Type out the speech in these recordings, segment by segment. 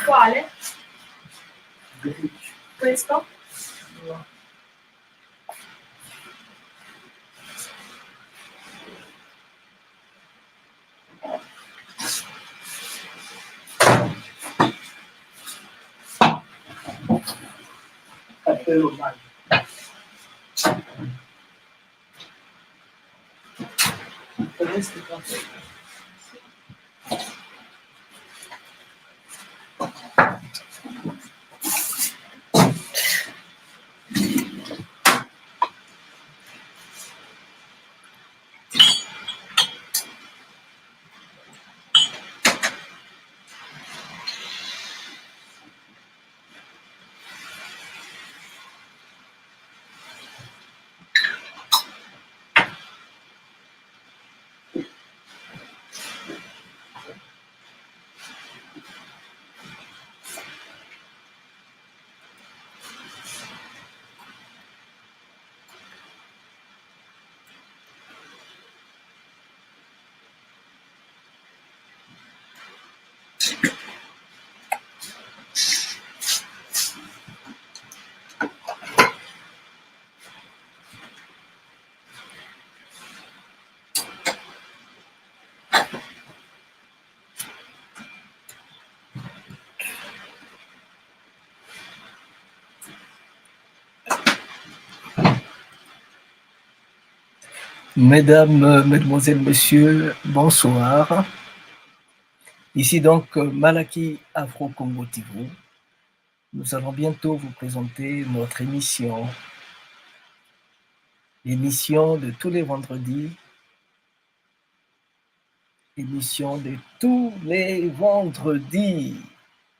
Quale? Questo? Mesdames, Mesdemoiselles, Messieurs, bonsoir. Ici donc Malaki Afro-Congo TV. Nous allons bientôt vous présenter notre émission. L'émission de tous les vendredis. Émission de tous les vendredis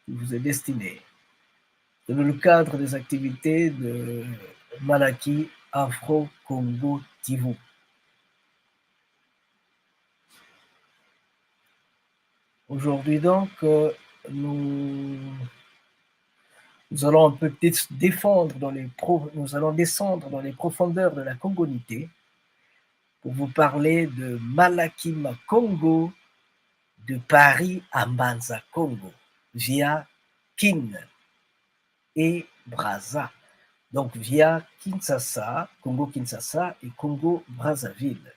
qui vous est destinée. Dans le cadre des activités de Malaki Afro-Congo TV. Aujourd'hui donc, nous allons un peu défendre nous allons descendre dans les profondeurs de la congonité pour vous parler de Malakima Congo, de Paris à Mbanza Congo, via Kin et Brazza. Donc via Kinshasa, Congo-Kinshasa et Congo-Brazzaville.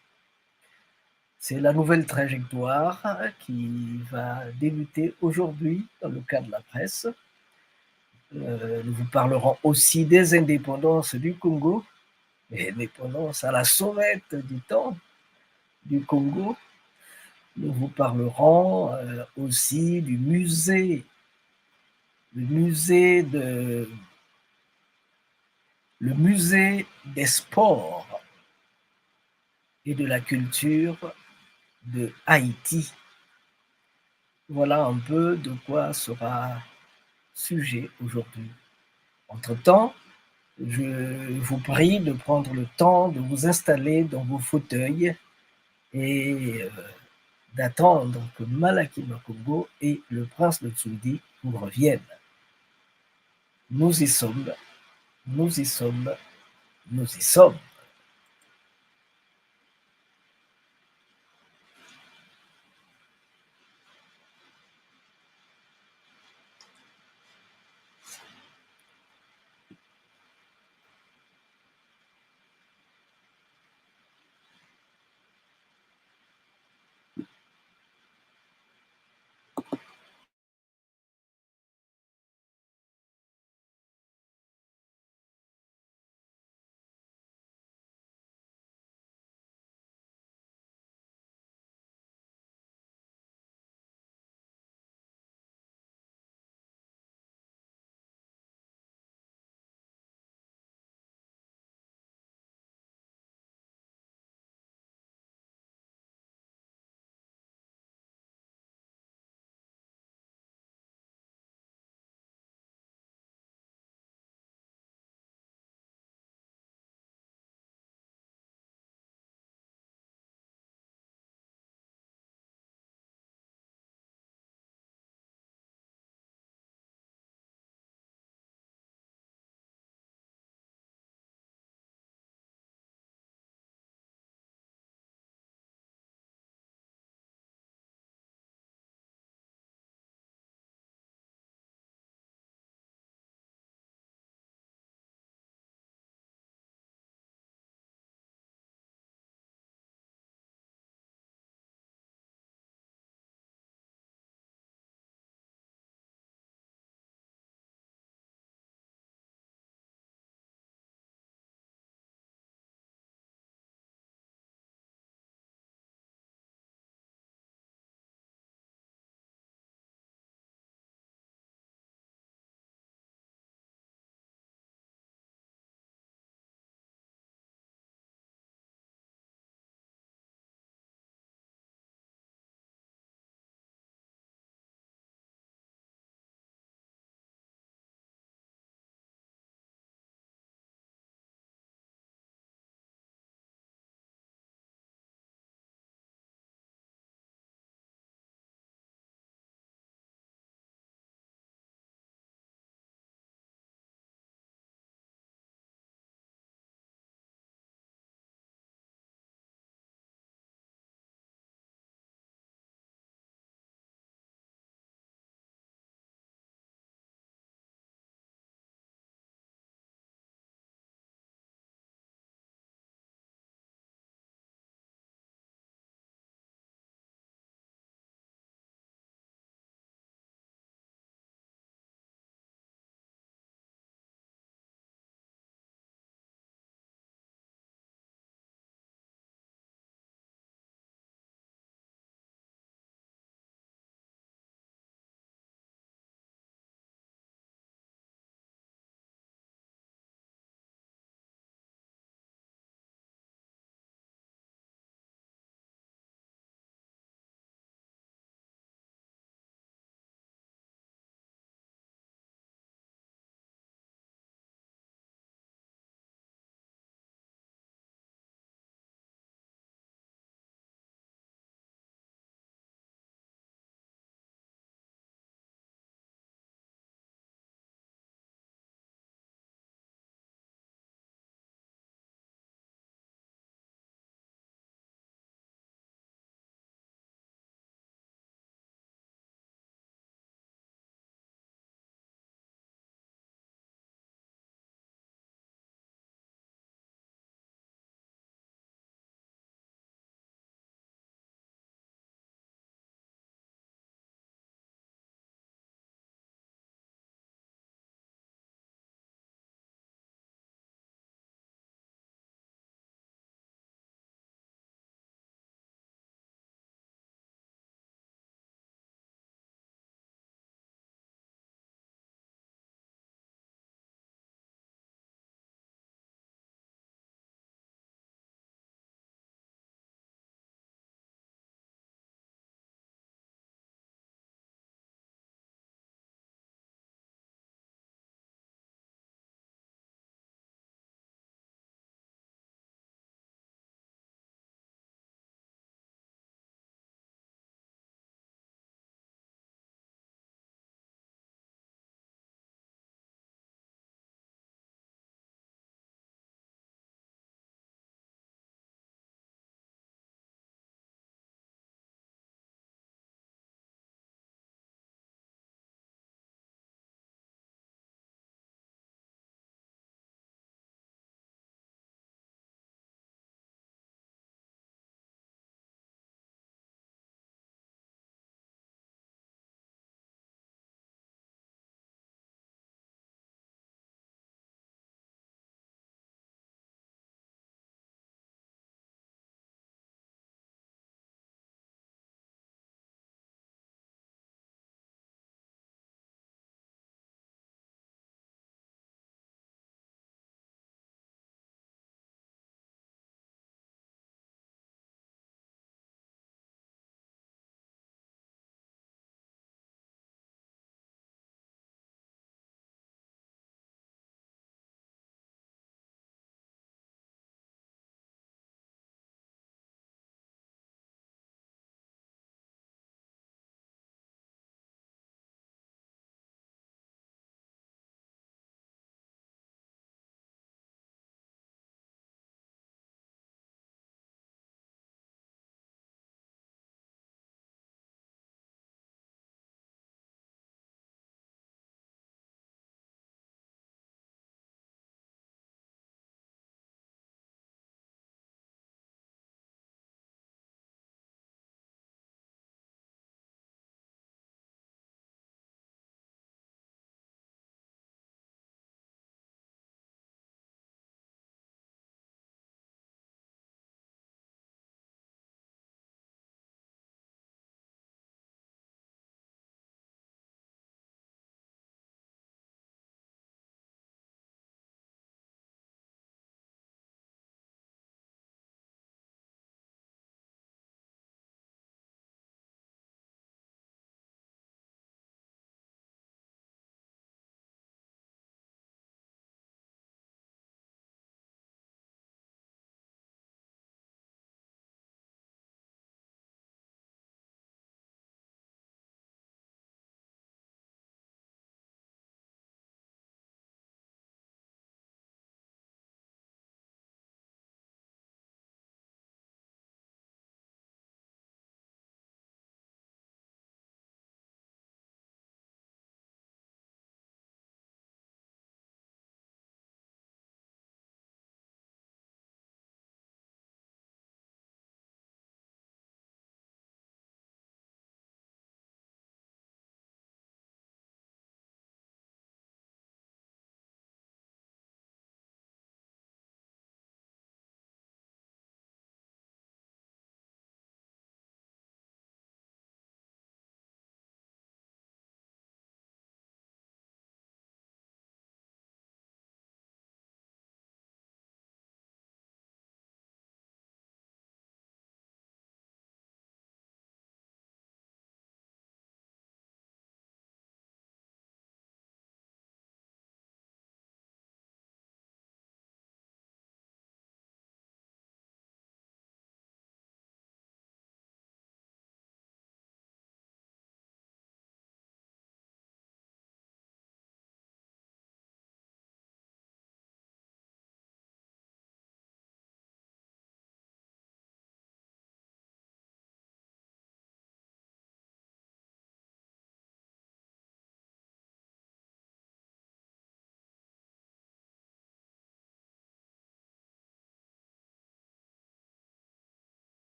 C'est la nouvelle trajectoire qui va débuter aujourd'hui dans le cadre de la presse. Nous vous parlerons aussi des indépendances du Congo, les indépendances à la sommette du temps du Congo. Nous vous parlerons aussi du musée, le musée des sports et de la culture de Haïti. Voilà un peu de quoi sera sujet aujourd'hui. Entre-temps, je vous prie de prendre le temps de vous installer dans vos fauteuils et d'attendre que Malakima Congo et le prince de Tsoudi vous reviennent. Nous y sommes, nous y sommes, nous y sommes.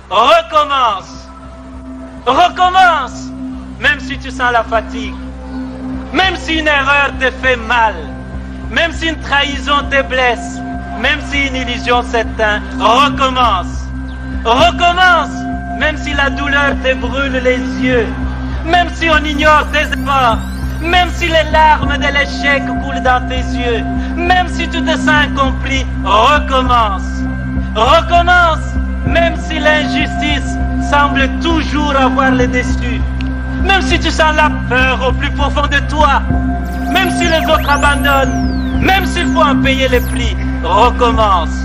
recommence. Recommence, même si tu sens la fatigue, même si une erreur te fait mal, même si une trahison te blesse, même si une illusion s'éteint, recommence. Recommence, même si la douleur te brûle les yeux, même si on ignore tes efforts, même si les larmes de l'échec coulent dans tes yeux, même si tu te sens incompris, recommence. Recommence, même si l'injustice semble toujours avoir le dessus, même si tu sens la peur au plus profond de toi, même si les autres abandonnent, même s'il faut en payer le prix, recommence.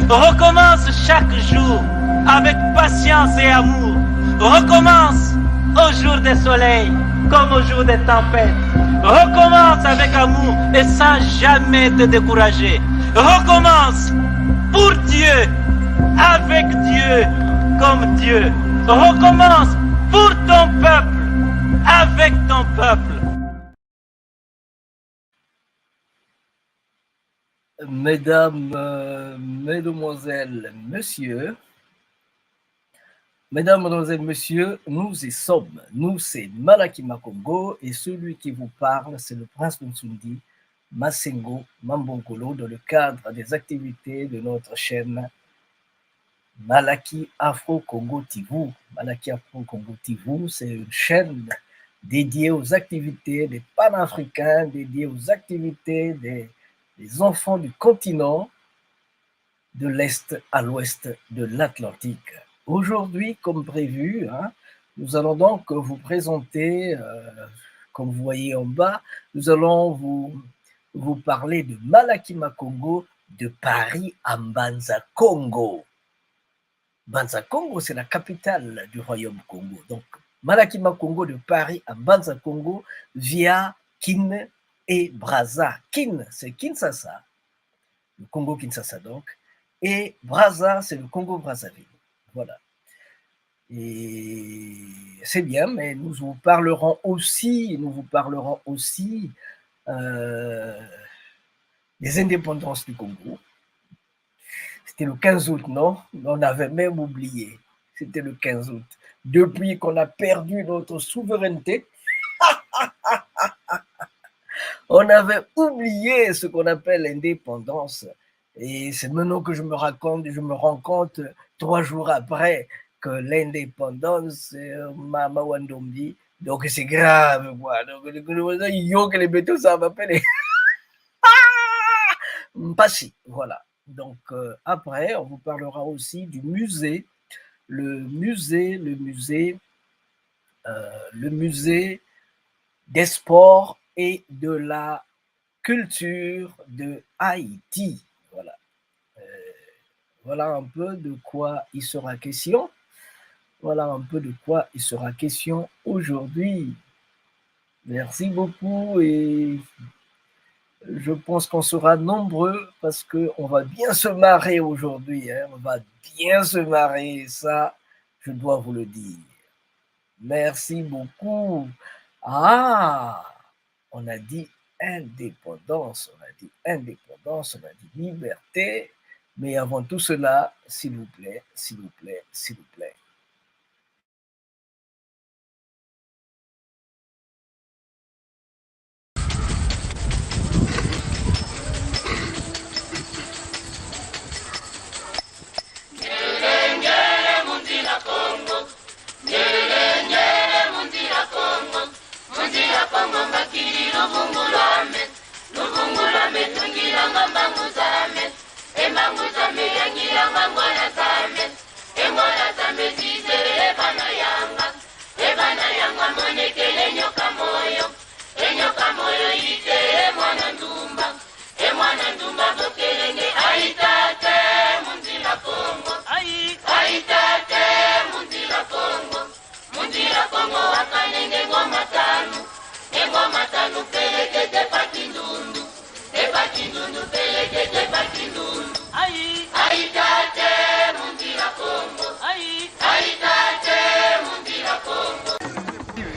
Recommence chaque jour avec patience et amour. Recommence au jour des soleils comme au jour des tempêtes. Recommence avec amour et sans jamais te décourager. Recommence pour Dieu, avec Dieu, comme Dieu. Recommence pour ton peuple, avec ton peuple. Mesdames, Mesdemoiselles, Messieurs, Mesdames, Mademoiselles, Messieurs, nous y sommes. Nous, c'est Malaki Makongo et celui qui vous parle, c'est le prince Nsundi Masengo Mambongolo dans le cadre des activités de notre chaîne Malaki Afro-Congo TV. Malaki Afro-Congo TV, c'est une chaîne dédiée aux activités des panafricains, dédiée aux activités des enfants du continent de l'Est à l'Ouest de l'Atlantique. Aujourd'hui, comme prévu, nous allons donc vous présenter, comme vous voyez en bas, nous allons vous parler de Malaki Makongo de Paris à Mbanza Congo. Mbanza Congo, c'est la capitale du royaume Congo. Donc, Malaki Makongo de Paris à Mbanza Congo via Kin et Brazza. Kin, c'est Kinshasa, le Congo Kinshasa donc, et Brazza, c'est le Congo Brazzaville. Voilà. Et c'est bien, mais nous vous parlerons aussi des indépendances du Congo. C'était le 15 août, non? On avait même oublié. C'était le 15 août. Depuis qu'on a perdu notre souveraineté, on avait oublié ce qu'on appelle l'indépendance. Et c'est maintenant que je me rends compte 3 jours après que l'indépendance, c'est Mama Wandombi. Donc c'est grave, quoi. Donc, yo que les bétos, ça m'appelle. Mpassi, voilà. Donc après, on vous parlera aussi du musée, le musée des sports et de la culture de Haïti. Voilà. Voilà un peu de quoi il sera question. Voilà un peu de quoi il sera question aujourd'hui. Merci beaucoup et je pense qu'on sera nombreux parce qu'on va bien se marrer aujourd'hui. On va bien se marrer, ça, je dois vous le dire. Merci beaucoup. On a dit indépendance, on a dit liberté. Mais avant tout cela, s'il vous plaît.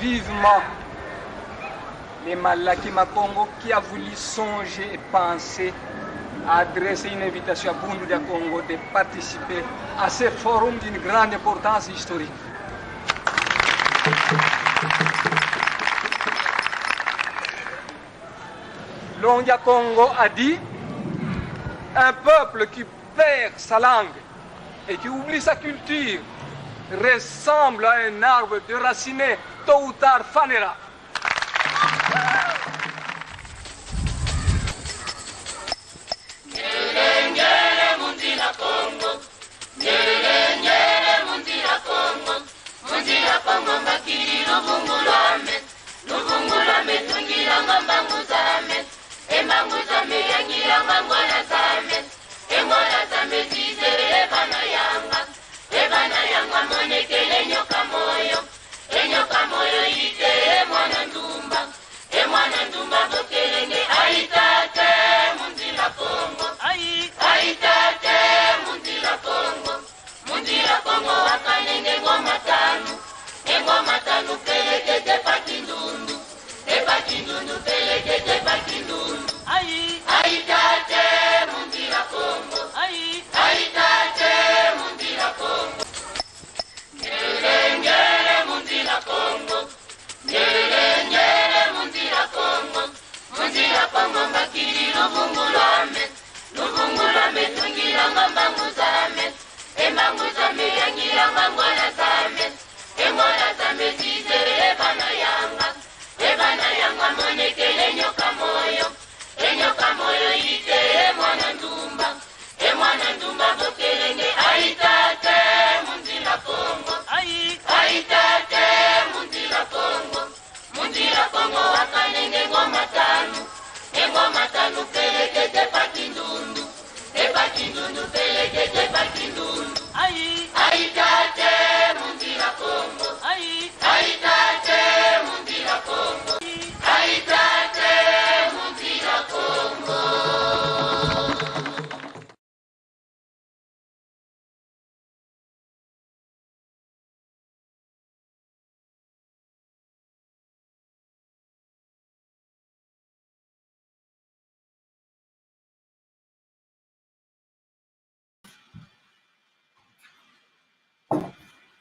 Vivement les Malaki Makongo qui a voulu songer et penser a adressé une invitation à Bundu de Congo de participer à ce forum d'une grande importance historique. Longia Congo a dit, un peuple qui perd sa langue et qui oublie sa culture ressemble à un arbre déraciné, tôt ou tard fanera.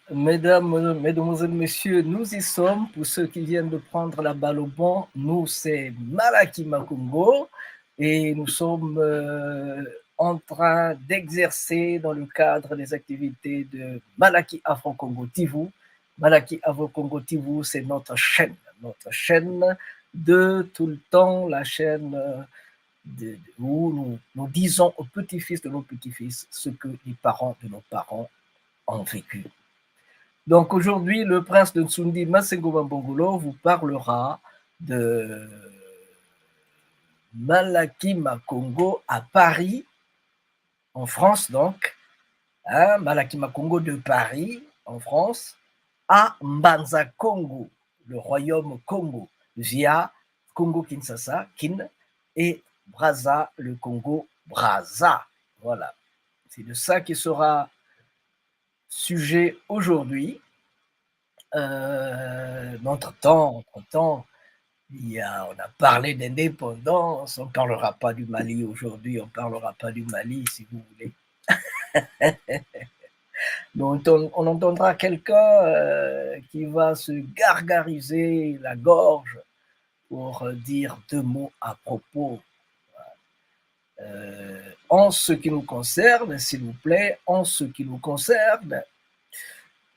Mesdemoiselles, Messieurs, nous y sommes. Pour ceux qui viennent de prendre la balle au bon, nous, c'est Malaki Makungo et nous sommes en train d'exercer dans le cadre des activités de Malaki Afro-Congo TV. Malaki Afro-Congo TV, c'est notre chaîne de tout le temps, la chaîne où nous disons aux petits-fils de nos petits-fils ce que les parents de nos parents ont vécu. Donc aujourd'hui, le prince de Nsundi, Masengo Bambongolo, vous parlera de Malaki Makongo à Paris, en France donc, hein, Malaki Makongo de Paris, en France, à Mbanza Congo, le royaume Congo, via Congo-Kinshasa, Kin, et Brazza, le Congo Brazza. Voilà, c'est de ça qui sera sujet aujourd'hui. Entre-temps, on a parlé d'indépendance, on ne parlera pas du Mali aujourd'hui, on ne parlera pas du Mali si vous voulez. Donc, on entendra quelqu'un qui va se gargariser la gorge pour dire deux mots à propos. En ce qui nous concerne, s'il vous plaît, en ce qui nous concerne,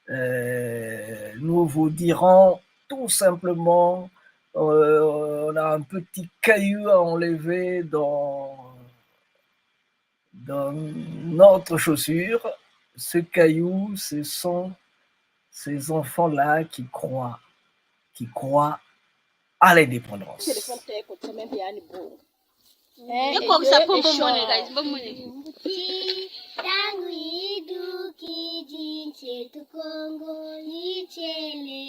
nous vous dirons tout simplement, on a un petit caillou à enlever dans notre chaussure. Ce caillou, ce sont ces enfants-là qui croient à l'indépendance. Tangu iduki jinsi Kongo ichele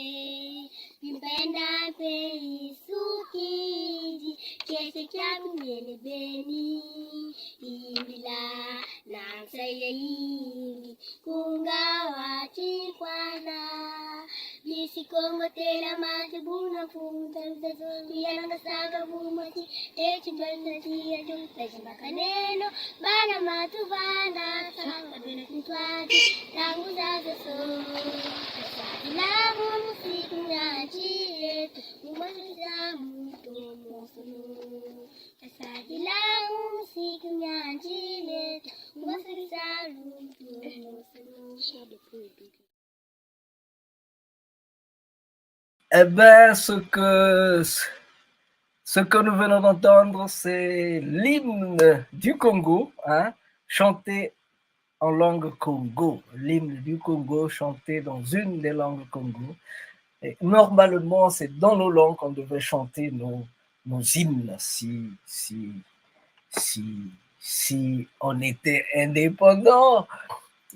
Mpenda pei sukiji Kese kyamu nyele beni Imbila na msaye ingi Kunga wachikwana Bisi Kongo tela mati buna funta Yana saga buma maji echimbalizatia jumtajimaka neno bana matuvanda sanga vile kutwaji tangu zazo so langu msiku nyaji yetu umasikiza mtu mosulu asadi langu msiku nyaji yetu umasikiza mtu mosulu. Eh bien, ce que nous venons d'entendre, c'est l'hymne du Congo, hein, chanté en langue Congo. L'hymne du Congo chanté dans une des langues Congo. Et normalement, c'est dans nos langues qu'on devait chanter nos hymnes si on était indépendant.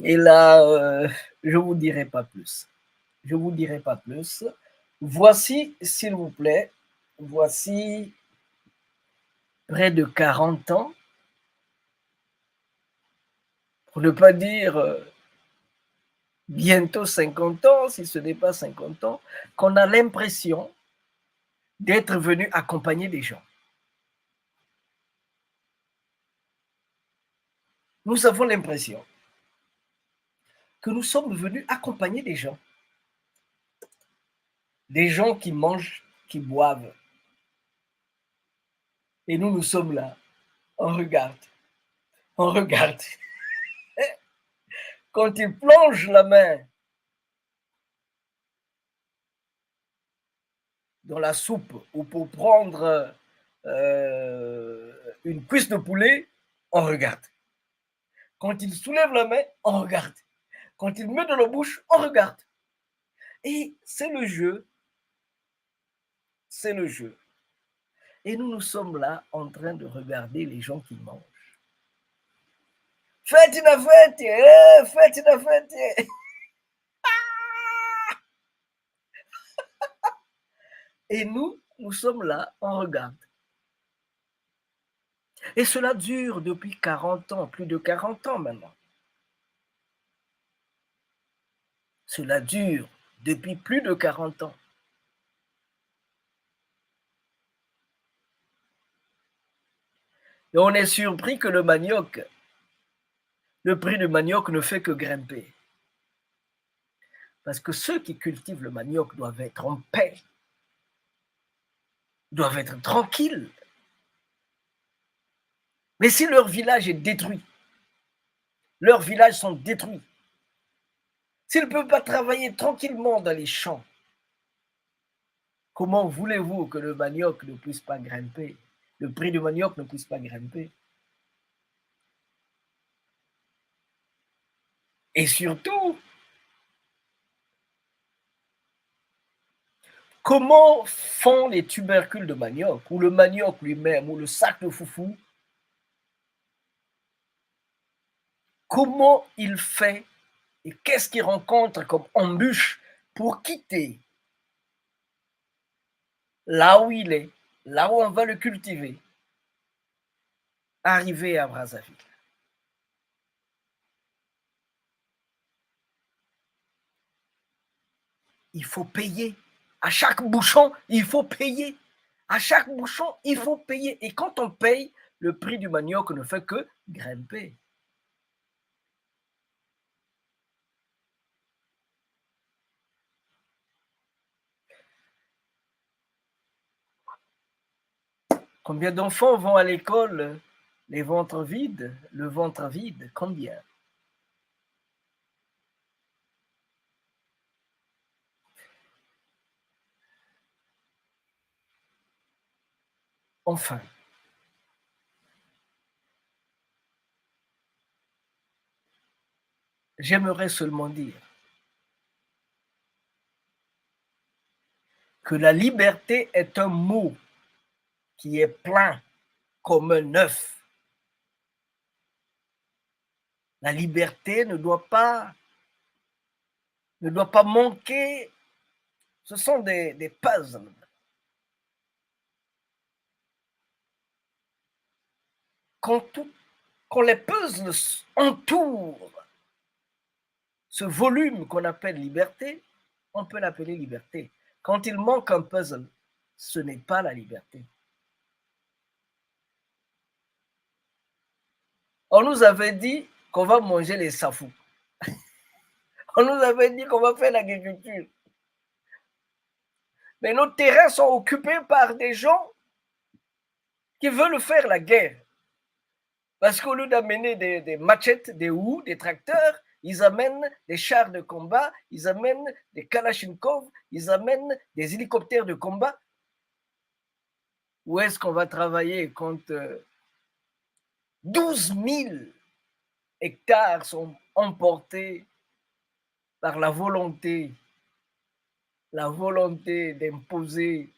Et là, je vous dirai pas plus. Je vous dirai pas plus. Voici, s'il vous plaît, voici près de 40 ans, pour ne pas dire bientôt 50 ans, si ce n'est pas 50 ans, qu'on a l'impression d'être venu accompagner des gens. Nous avons l'impression que nous sommes venus accompagner des gens. Des gens qui mangent, qui boivent. Et nous sommes là. On regarde. On regarde. Quand ils plongent la main dans la soupe ou pour prendre une cuisse de poulet, on regarde. Quand ils soulèvent la main, on regarde. Quand ils mettent dans la bouche, on regarde. Et c'est le jeu. C'est le jeu. Et nous sommes là en train de regarder les gens qui mangent. Faites une fête, faites une fête. Et nous sommes là, on regarde. Et cela dure depuis 40 ans, plus de 40 ans maintenant. Cela dure depuis plus de 40 ans. Et on est surpris que le prix du manioc ne fait que grimper. Parce que ceux qui cultivent le manioc doivent être en paix, doivent être tranquilles. Mais si leur village est détruit, leurs villages sont détruits, s'ils ne peuvent pas travailler tranquillement dans les champs, comment voulez-vous que le manioc ne puisse pas grimper, le prix du manioc ne puisse pas grimper? Et surtout, comment font les tubercules de manioc, ou le manioc lui-même, ou le sac de foufou? Comment il fait et qu'est-ce qu'il rencontre comme embûche pour quitter là où il est, là où on va le cultiver, arriver à Brazzaville? Il faut payer. À chaque bouchon, il faut payer. À chaque bouchon, il faut payer. Et quand on paye, le prix du manioc ne fait que grimper. Combien d'enfants vont à l'école les ventres vides, le ventre vide? Combien? Enfin, j'aimerais seulement dire que la liberté est un mot qui est plein comme un œuf. La liberté ne doit pas manquer. Ce sont des puzzles. Quand les puzzles entourent ce volume qu'on appelle liberté, on peut l'appeler liberté. Quand il manque un puzzle, ce n'est pas la liberté. On nous avait dit qu'on va manger les safous. On nous avait dit qu'on va faire l'agriculture. Mais nos terrains sont occupés par des gens qui veulent faire la guerre. Parce qu'au lieu d'amener des machettes, des houes, des tracteurs, ils amènent des chars de combat, ils amènent des kalachnikovs, ils amènent des hélicoptères de combat. Où est-ce qu'on va travailler quand 12 000 hectares sont emportés par la volonté d'imposer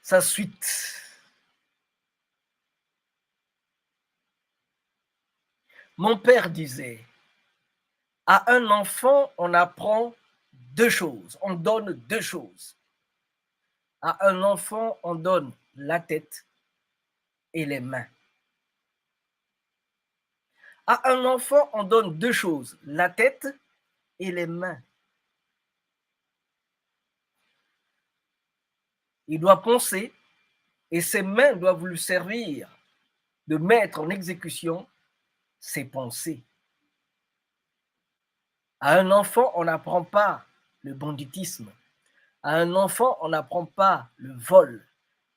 sa suite. Mon père disait, à un enfant, on apprend 2 choses, on donne 2 choses. À un enfant, on donne la tête et les mains. À un enfant, on donne 2 choses, la tête et les mains. Il doit penser et ses mains doivent lui servir de mettre en exécution ses pensées. À un enfant, on n'apprend pas le banditisme. À un enfant, on n'apprend pas le vol.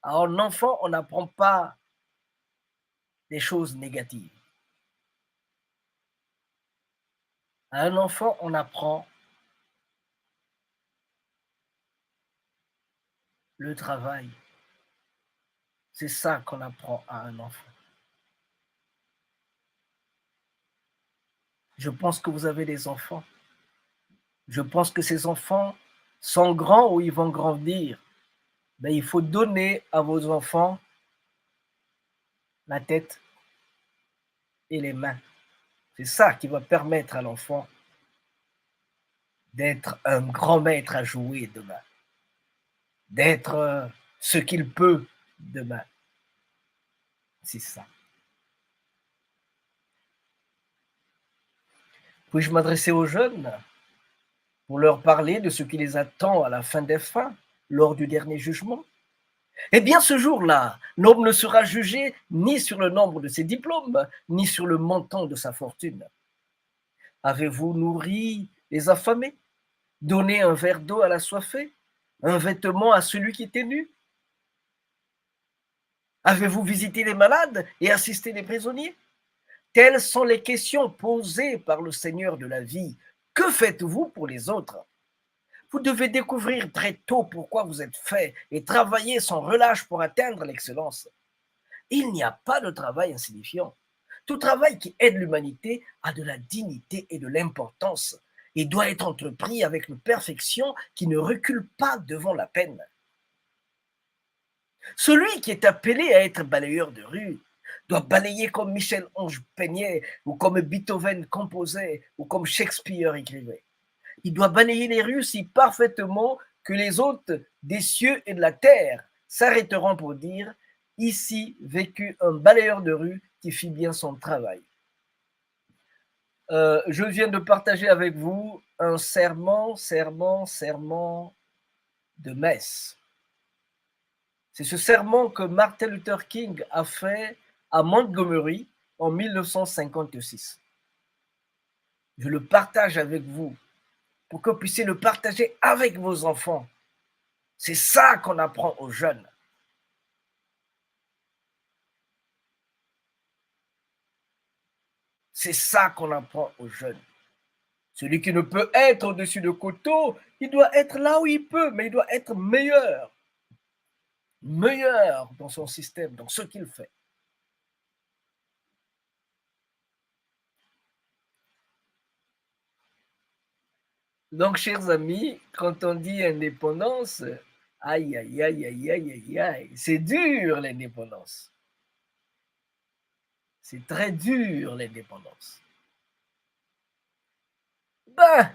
À un enfant, on n'apprend pas des choses négatives. À un enfant, on apprend le travail. C'est ça qu'on apprend à un enfant. Je pense que vous avez des enfants. Je pense que ces enfants sont grands ou ils vont grandir. Ben, il faut donner à vos enfants la tête et les mains. C'est ça qui va permettre à l'enfant d'être un grand maître à jouer demain, d'être ce qu'il peut demain. C'est ça. Puis-je m'adresser aux jeunes pour leur parler de ce qui les attend à la fin des fins, lors du dernier jugement? Eh bien, ce jour-là, l'homme ne sera jugé ni sur le nombre de ses diplômes, ni sur le montant de sa fortune. Avez-vous nourri les affamés, donné un verre d'eau à l'assoiffé, un vêtement à celui qui était nu? Avez-vous visité les malades et assisté les prisonniers? Telles sont les questions posées par le Seigneur de la vie. Que faites-vous pour les autres? Vous devez découvrir très tôt pourquoi vous êtes fait et travailler sans relâche pour atteindre l'excellence. Il n'y a pas de travail insignifiant. Tout travail qui aide l'humanité a de la dignité et de l'importance et doit être entrepris avec une perfection qui ne recule pas devant la peine. Celui qui est appelé à être balayeur de rue doit balayer comme Michel-Ange peignait, ou comme Beethoven composait, ou comme Shakespeare écrivait. Il doit balayer les rues si parfaitement que les hôtes des cieux et de la terre s'arrêteront pour dire « Ici vécut un balayeur de rue qui fit bien son travail ». Je viens de partager avec vous un serment de messe. C'est ce serment que Martin Luther King a fait à Montgomery en 1956. Je le partage avec vous pour que vous puissiez le partager avec vos enfants. C'est ça qu'on apprend aux jeunes. C'est ça qu'on apprend aux jeunes. Celui qui ne peut être au-dessus de coteau, il doit être là où il peut, mais il doit être meilleur. Meilleur dans son système, dans ce qu'il fait. Donc, chers amis, quand on dit indépendance, aïe, aïe, aïe, aïe, aïe, aïe, aïe, c'est dur l'indépendance. C'est très dur l'indépendance. Ben,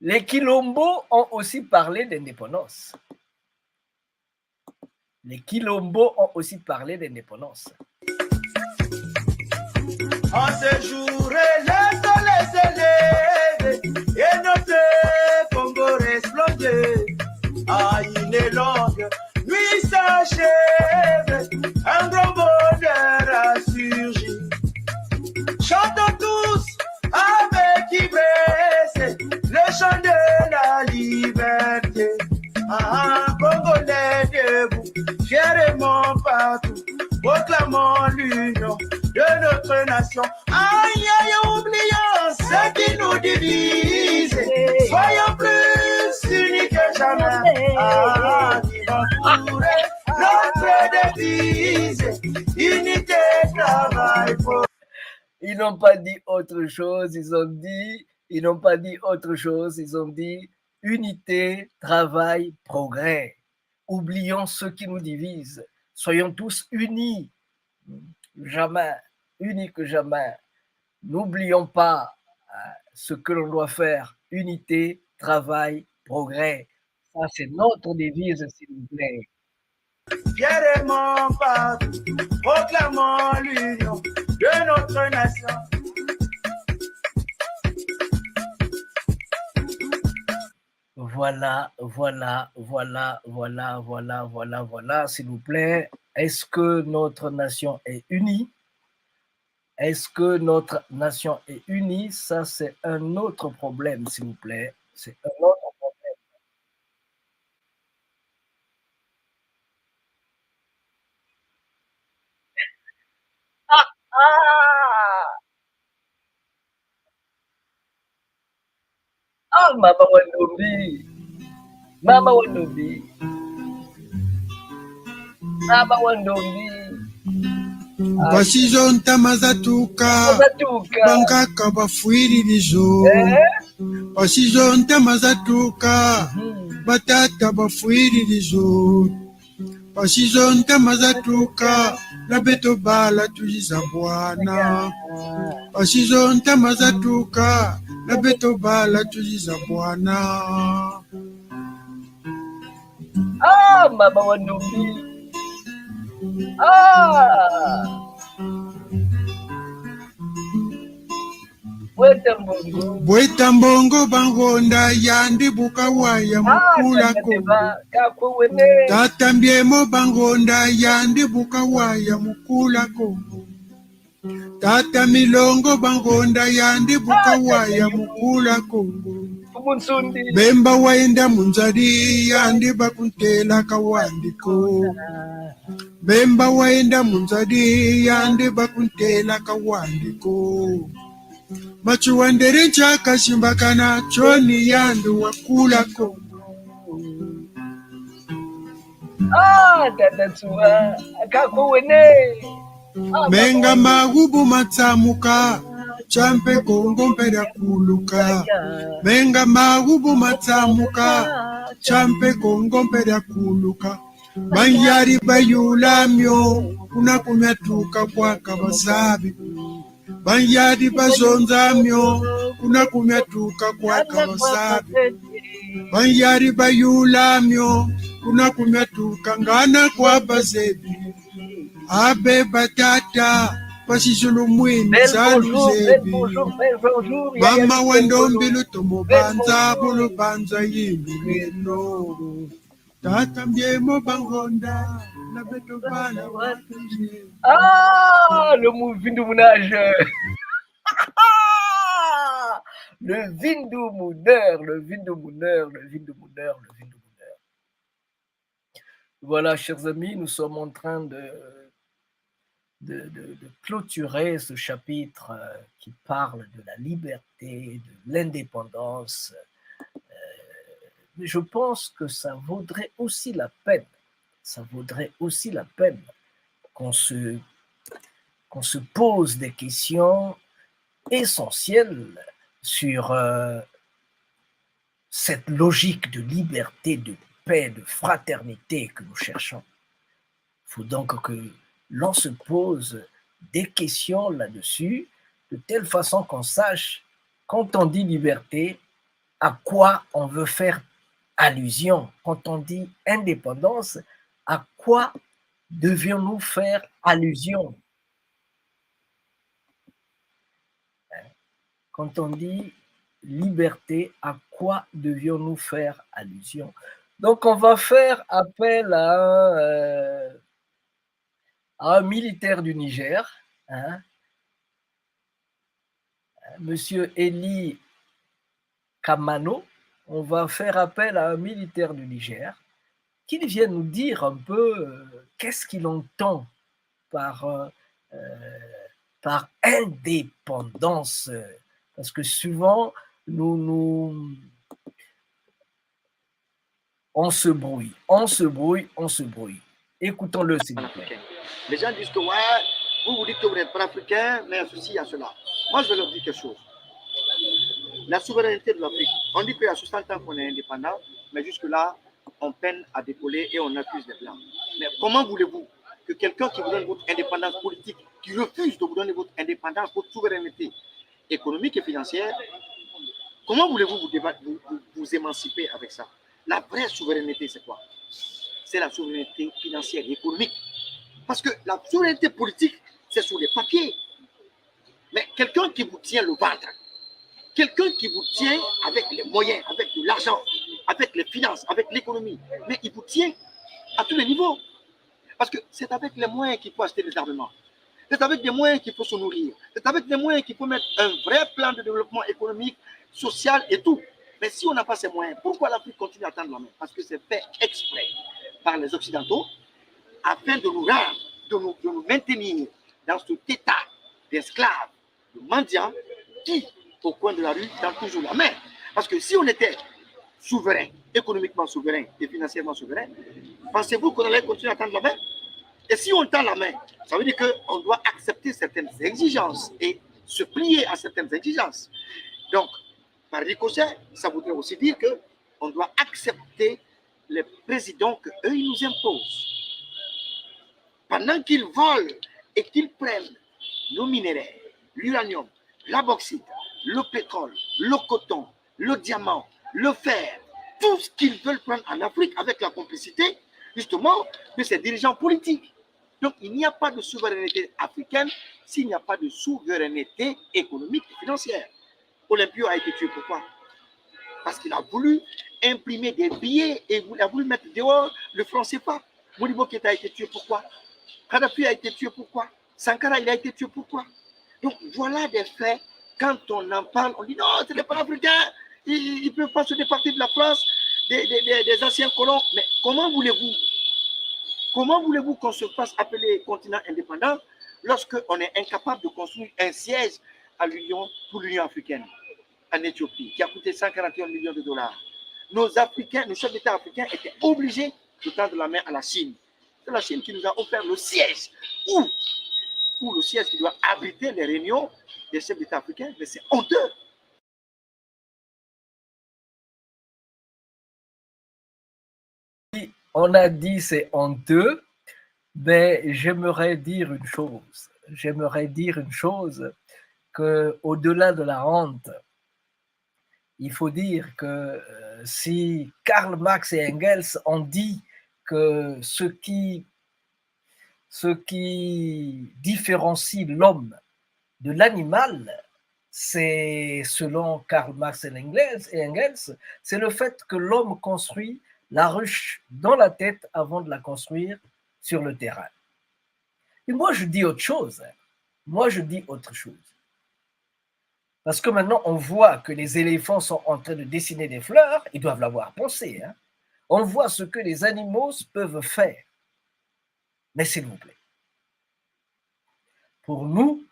les Quilombos ont aussi parlé d'indépendance. Les Quilombos ont aussi parlé d'indépendance. En ce jour, le soleil s'élève et notre Congo reste plongé. À une longue nuit s'achève, un gros bonheur liberté. Congolais debout, fièrement partout, proclamons l'union de notre nation. Aïe, aïe, oublions ce qui nous divise. Soyons plus unis que jamais. Vivons pour notre devise. Unité, travail pour. Ils n'ont pas dit autre chose, ils n'ont pas dit autre chose, ils ont dit unité, travail, progrès. Oublions ce qui nous divise. Soyons tous unis, jamais, unis que jamais. N'oublions pas ce que l'on doit faire. Unité, travail, progrès. Ça, c'est notre devise, s'il vous plaît. Fièrement partout, proclamons l'union de notre nation. Voilà, s'il vous plaît. Est-ce que notre nation est unie? Est-ce que notre nation est unie? Ça, c'est un autre problème, s'il vous plaît. C'est un autre problème. Mama Wandombi. Mama Wandombi. Mama Wandombi. Bashizo ntama zatuka bankaka bafuiririzo bashizo ntama zatuka batata bafuiririzo bashizo ntama zatuka labeto bala tujiza bwana bashizo ntama zatuka labeto bala tujiza bwana. Mama Wandombi. Bweta mbongo bangonda yandi bukawaya mukulako tatambiemo bangonda yandi bukawaya mukulako tata milongo bangonda yandi bukawaya mukulako bemba waenda munzadi yandi bakuntela kawandiko bemba waenda munzadi yandi bakuntela kawandiko machuwandere nchaka shimbakana choni yandu wakulako Tatatua akakuwene menga magubu matsamuka champe kongo mpera kuluka menga magubu matsamuka champe kongo mpera kuluka banyari bayulamyo kunakumyatuka kwaka basabi banyari bazonzamyo kunakumyatuka kwaka basabi banyari bayulamyo kunakumyatuka ngana kwa bazebi abe batata pasishulu mwini zaluzebi mama wandombi lutomo banza bulu banza yimileno tata mbiemo bangonda na beto bala watuje. Le Vindu Mounage. Le Vindu Mouneur, le Vindu Mouneur, le Vindu Mouneur, le Vindu Mouneur. Voilà, chers amis, nous sommes en train de clôturer ce chapitre qui parle de la liberté, de l'indépendance. Mais je pense que ça vaudrait aussi la peine, qu'on se pose des questions essentielles sur cette logique de liberté, de paix, de fraternité que nous cherchons. Il faut donc que l'on se pose des questions là-dessus, de telle façon qu'on sache, quand on dit liberté, à quoi on veut faire allusion. Quand on dit indépendance, à quoi devions-nous faire allusion? Quand on dit liberté, à quoi devions-nous faire allusion? Donc, on va faire appel à un militaire du Niger, Monsieur Eli Kamano, on va faire appel à un militaire du Niger qui vient nous dire un peu qu'est-ce qu'il entend par indépendance. Parce que souvent, on se brouille. Écoutons-le, s'il vous plaît. Les gens disent que ouais, vous dites que vous n'êtes pas africain, mais il y a ceci, il y a cela. Moi, je vais leur dire quelque chose. La souveraineté de l'Afrique, on dit qu'il y a 60 ans qu'on est indépendant, mais jusque-là, on peine à décoller et on accuse les Blancs. Mais comment voulez-vous que quelqu'un qui vous donne votre indépendance politique, qui refuse de vous donner votre indépendance, votre souveraineté économique et financière, comment voulez-vous vous émanciper avec ça? La vraie souveraineté, c'est quoi? C'est la souveraineté financière et économique. Parce que la souveraineté politique, c'est sur les papiers. Mais quelqu'un qui vous tient le ventre, quelqu'un qui vous tient avec les moyens, avec de l'argent, avec les finances, avec l'économie, mais il vous tient à tous les niveaux. Parce que c'est avec les moyens qu'il faut acheter des armements. C'est avec des moyens qu'il faut se nourrir. C'est avec des moyens qu'il faut mettre un vrai plan de développement économique, social et tout. Mais si on n'a pas ces moyens, pourquoi l'Afrique continue à tendre la main? Parce que c'est fait exprès par les Occidentaux afin de nous rendre, de nous maintenir dans cet état d'esclaves, de mendiants, qui, au coin de la rue, tendent toujours la main. Parce que si on était souverain, économiquement souverain et financièrement souverain, pensez-vous qu'on allait continuer à tendre la main? Et si on tend la main, ça veut dire qu'on doit accepter certaines exigences et se plier à certaines exigences. Donc, par ricochet, ça voudrait aussi dire qu'on doit accepter les présidents qu'eux, ils nous imposent. Pendant qu'ils volent et qu'ils prennent nos minéraux, l'uranium, la bauxite, le pétrole, le coton, le diamant, le fer, tout ce qu'ils veulent prendre en Afrique avec la complicité, justement, de ces dirigeants politiques. Donc, il n'y a pas de souveraineté africaine s'il n'y a pas de souveraineté économique et financière. Olympio a été tué pourquoi? Parce qu'il a voulu imprimer des billets et il a voulu mettre dehors le franc CFA. Modibo Keïta a été tué pourquoi? Kadhafi a été tué pourquoi? Sankara, il a été tué pourquoi? Donc, voilà des faits. Quand on en parle, on dit non, ce n'est pas africain. Ils ne peuvent pas se départir de la France, des anciens colons. Mais comment voulez-vous qu'on se fasse appeler continent indépendant lorsqu'on est incapable de construire un siège à l'Union pour l'Union africaine en Éthiopie, qui a coûté 141 millions de dollars. Nos chefs d'État africains étaient obligés de tendre la main à la Chine. C'est la Chine qui nous a offert le siège, ou le siège qui doit abriter les réunions des chefs d'État africains, mais c'est honteux. On a dit c'est honteux, mais j'aimerais dire une chose. Qu'au-delà de la honte, il faut dire que si Karl Marx et Engels ont dit que ce qui différencie l'homme de l'animal, c'est, selon Karl Marx et Engels, c'est le fait que l'homme construit la ruche dans la tête avant de la construire sur le terrain. Et moi, je dis autre chose. Parce que maintenant, on voit que les éléphants sont en train de dessiner des fleurs, ils doivent l'avoir pensé. On voit ce que les animaux peuvent faire. Mais s'il vous plaît, pour nous,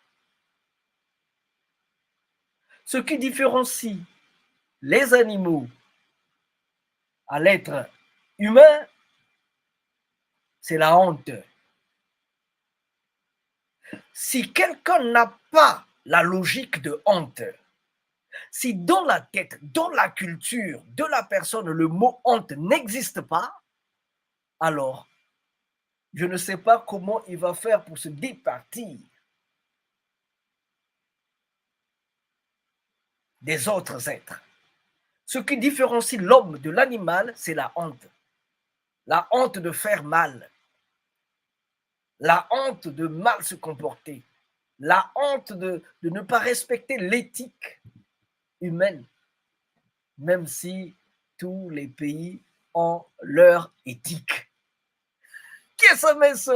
ce qui différencie les animaux à l'être humain, c'est la honte. Si quelqu'un n'a pas la logique de honte, si dans la tête, dans la culture de la personne, le mot honte n'existe pas, alors je ne sais pas comment il va faire pour se départir des autres êtres. Ce qui différencie l'homme de l'animal, c'est la honte. La honte de faire mal. La honte de mal se comporter. La honte de ne pas respecter l'éthique humaine, même si tous les pays ont leur éthique. Qu'est-ce que c'est ça?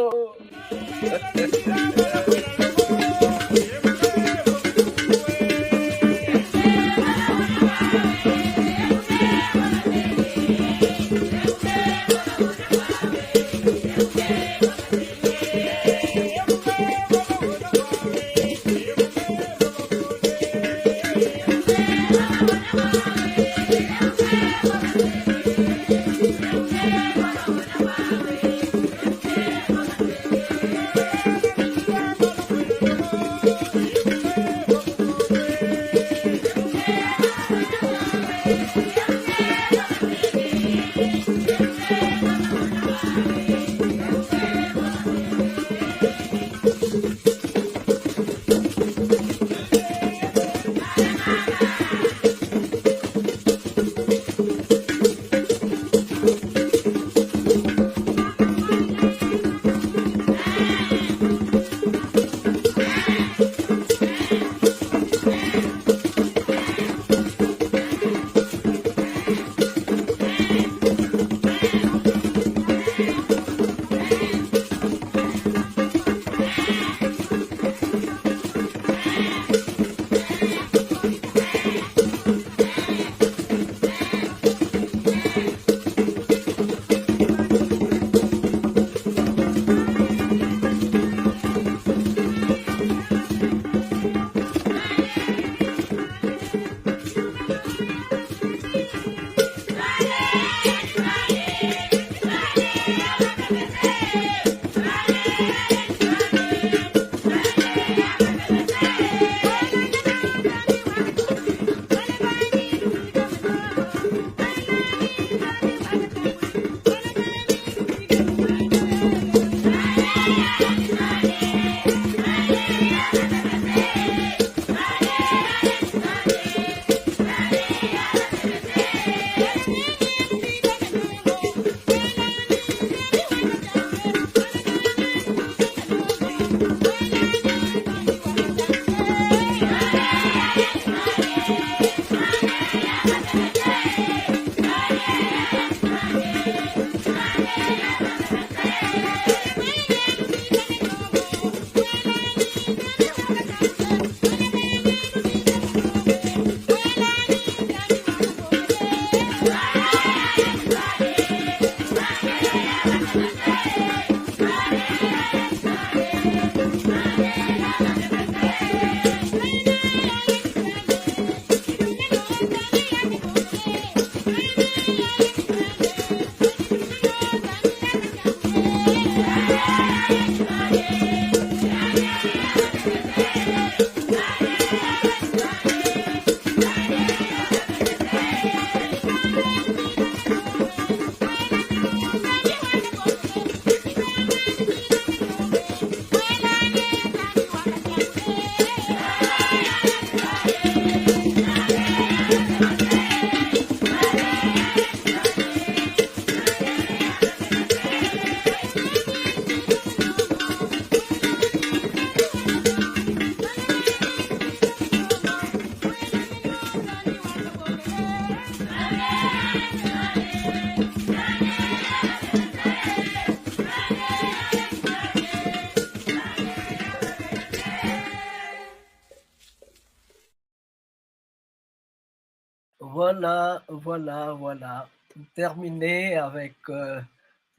Voilà. Terminé avec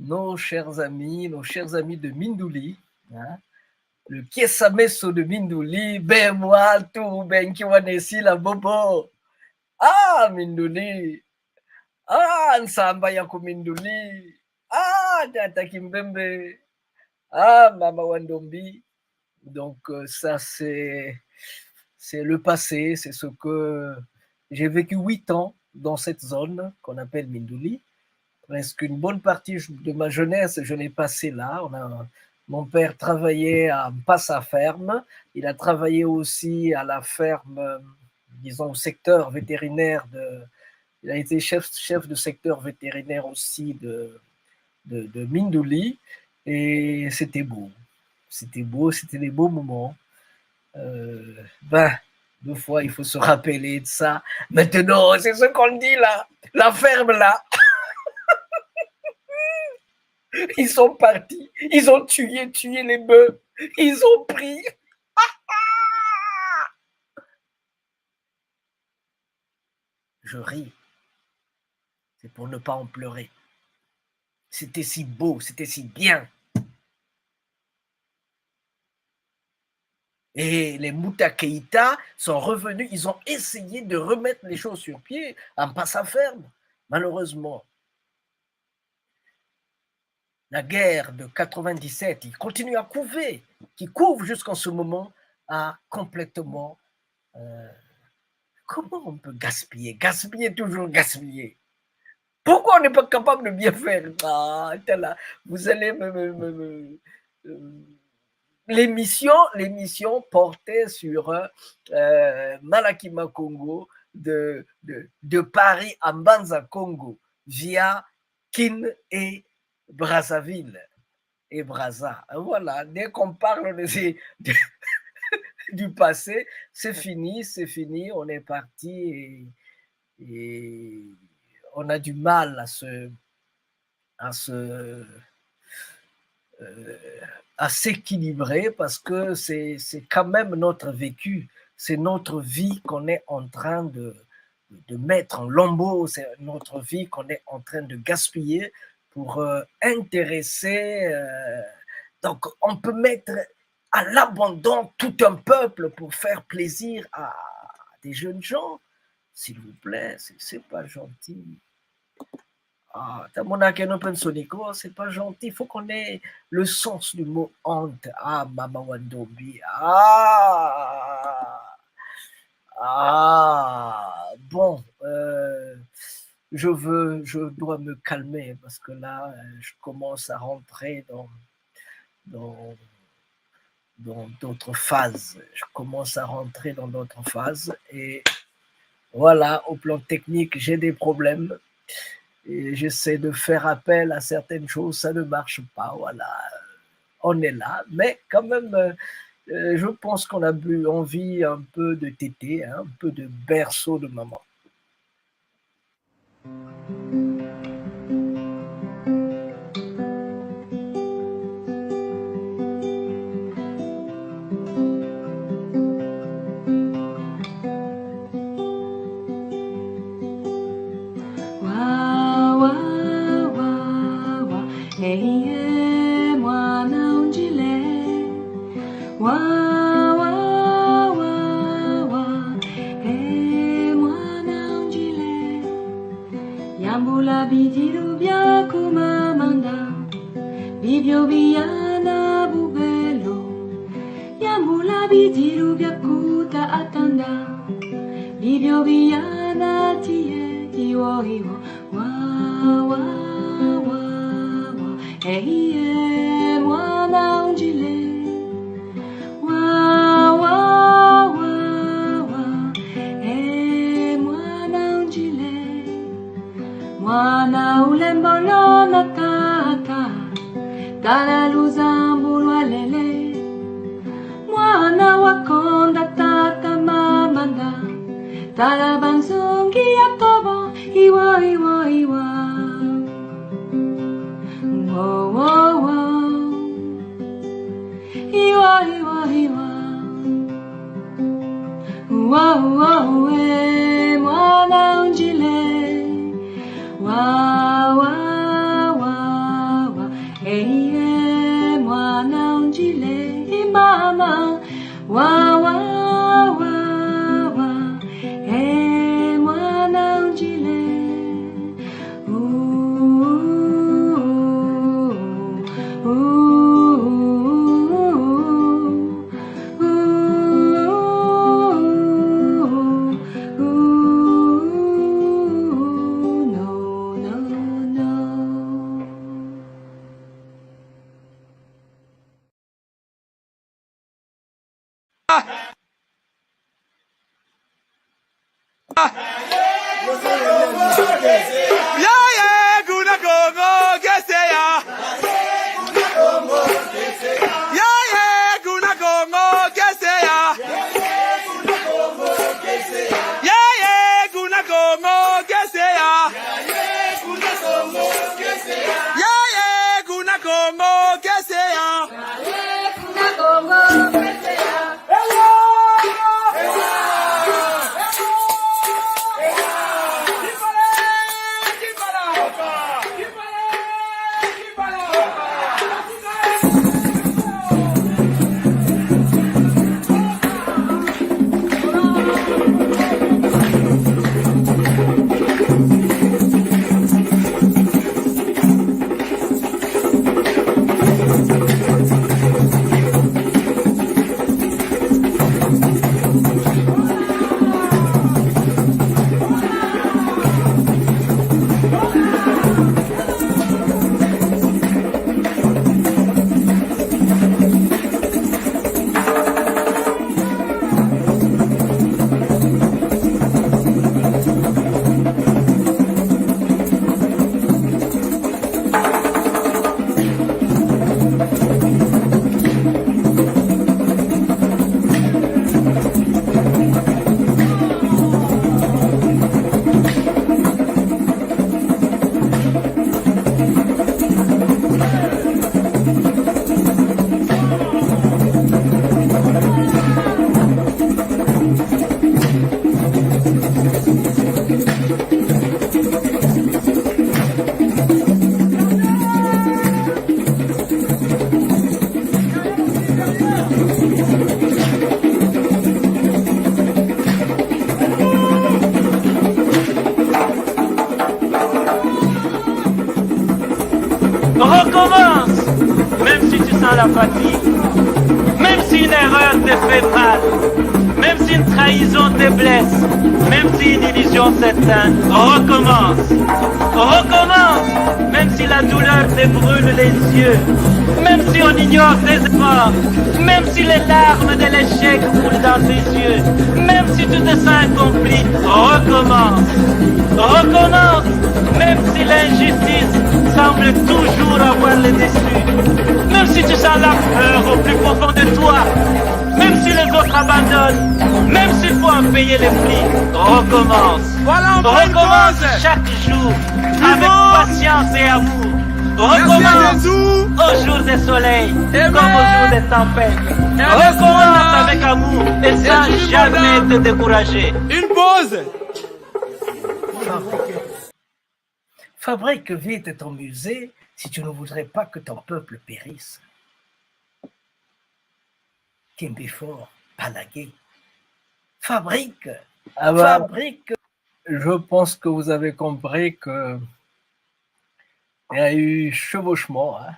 nos chers amis de Mindouli. Hein? Le Kiesameso de Mindouli, ben moi, tout, ben qui wanesi la bobo. Ah, Mindouli. Ah, Nsamba Yako Mindouli. Ah, Tata Kimbembe. Ah, Mama Wandombi. Donc, ça, c'est le passé. C'est ce que j'ai vécu 8 ans dans cette zone qu'on appelle Mindouli. Presque une bonne partie de ma jeunesse, je l'ai passée là. Mon père travaillait à Mpassa Ferme. Il a travaillé aussi à la ferme, disons, au secteur vétérinaire il a été chef de secteur vétérinaire aussi de Mindouli. Et c'était beau. C'était des beaux moments. 2 fois, il faut se rappeler de ça. Maintenant, c'est ce qu'on dit là. La ferme là. Ils sont partis. Ils ont tué les bœufs. Ils ont pris. Je ris. C'est pour ne pas en pleurer. C'était si beau, c'était si bien. Et les Mouta Keïta sont revenus, ils ont essayé de remettre les choses sur pied en Mpassa Ferme. Malheureusement, la guerre de 97, il continue à couver, qui couvre jusqu'en ce moment, a complètement... comment on peut gaspiller? Toujours gaspiller. Pourquoi on n'est pas capable de bien faire? Ah, vous allez l'émission portait sur Malakima Congo de Paris à Mbanza Congo via Kin et Brazzaville et Brazza. Voilà, dès qu'on parle du passé, c'est fini, on est parti et on a du mal à s'équilibrer parce que c'est quand même notre vécu, c'est notre vie qu'on est en train de mettre en lambeaux, c'est notre vie qu'on est en train de gaspiller pour intéresser. Donc, on peut mettre à l'abandon tout un peuple pour faire plaisir à des jeunes gens. S'il vous plaît, c'est pas gentil. Ah, c'est pas gentil. Il faut qu'on ait le sens du mot honte. Ah, Mama Wandombi. Bon, je dois me calmer parce que là, je commence à rentrer dans d'autres phases. Et voilà, au plan technique, j'ai des problèmes. Et j'essaie de faire appel à certaines choses, ça ne marche pas, voilà, on est là, mais quand même, je pense qu'on a envie un peu de tété, hein, un peu de berceau de maman. Mwana unjile Recommence, même si tu sens la fatigue, même si une erreur te fait mal, même si une trahison te blesse, même si une illusion s'éteint, recommence. Recommence, même si la douleur te brûle les yeux, même si on ignore tes efforts, même si les larmes de l'échec coulent dans tes yeux, même si tu te sens incompris, recommence. Recommence, même si l'injustice semble toujours avoir le dessus, même si tu sens la peur au plus profond de toi, même si les autres abandonnent, même s'il faut en payer les prix, recommence. Voilà, on prend une Recommence pause. chaque jour avec Vivons. patience et amour. Merci à Recommence Jésus. au jour des soleils Amen. comme au jour des tempêtes. Recommence avec amour et sans Jésus, jamais madame. te décourager. Une pause. Fabrique vite ton musée si tu ne voudrais pas que ton peuple périsse. Kimbifort, Palagué. Fabrique, fabrique. Je pense que vous avez compris que il y a eu chevauchement. Hein.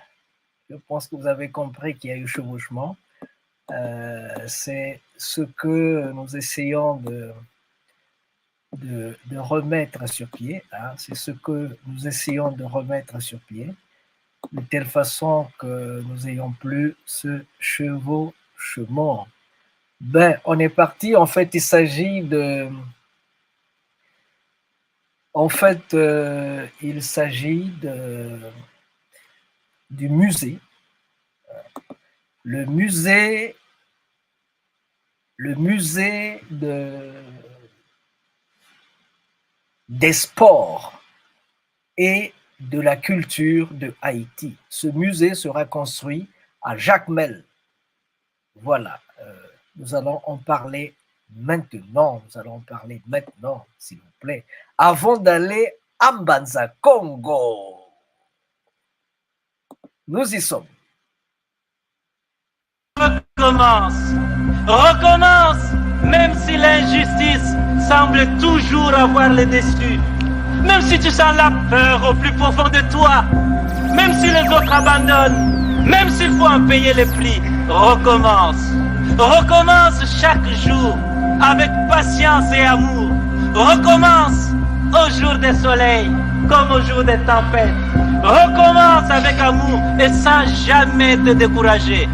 Je pense que vous avez compris qu'il y a eu chevauchement. C'est ce que nous essayons de remettre sur pied. Hein. C'est ce que nous essayons de remettre sur pied, de telle façon que nous n'ayons plus ce chevauchement. Ben, on est parti. En fait, il s'agit de... En fait, il s'agit du musée. Le musée des sports et de la culture de Haïti. Ce musée sera construit à Jacmel. Voilà, nous allons en parler maintenant. Nous allons en parler maintenant, s'il vous plaît, avant d'aller à Mbanza, Congo. Nous y sommes. Recommence. Recommence, même si l'injustice semble toujours avoir le dessus. Même si tu sens la peur au plus profond de toi. Même si les autres abandonnent. Même s'il faut en payer les prix. Recommence. Recommence chaque jour avec patience et amour. Recommence au jour des soleils comme au jour des tempêtes. Recommence avec amour et sans jamais te décourager.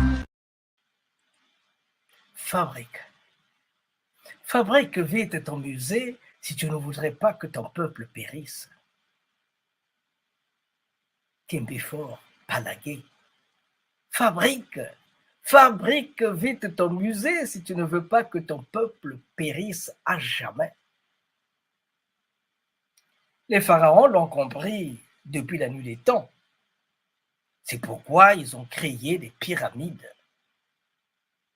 Fabrique vite ton musée si tu ne voudrais pas que ton peuple périsse. Kimbifort, Palagué. Fabrique vite ton musée si tu ne veux pas que ton peuple périsse à jamais. Les pharaons l'ont compris depuis la nuit des temps. C'est pourquoi ils ont créé des pyramides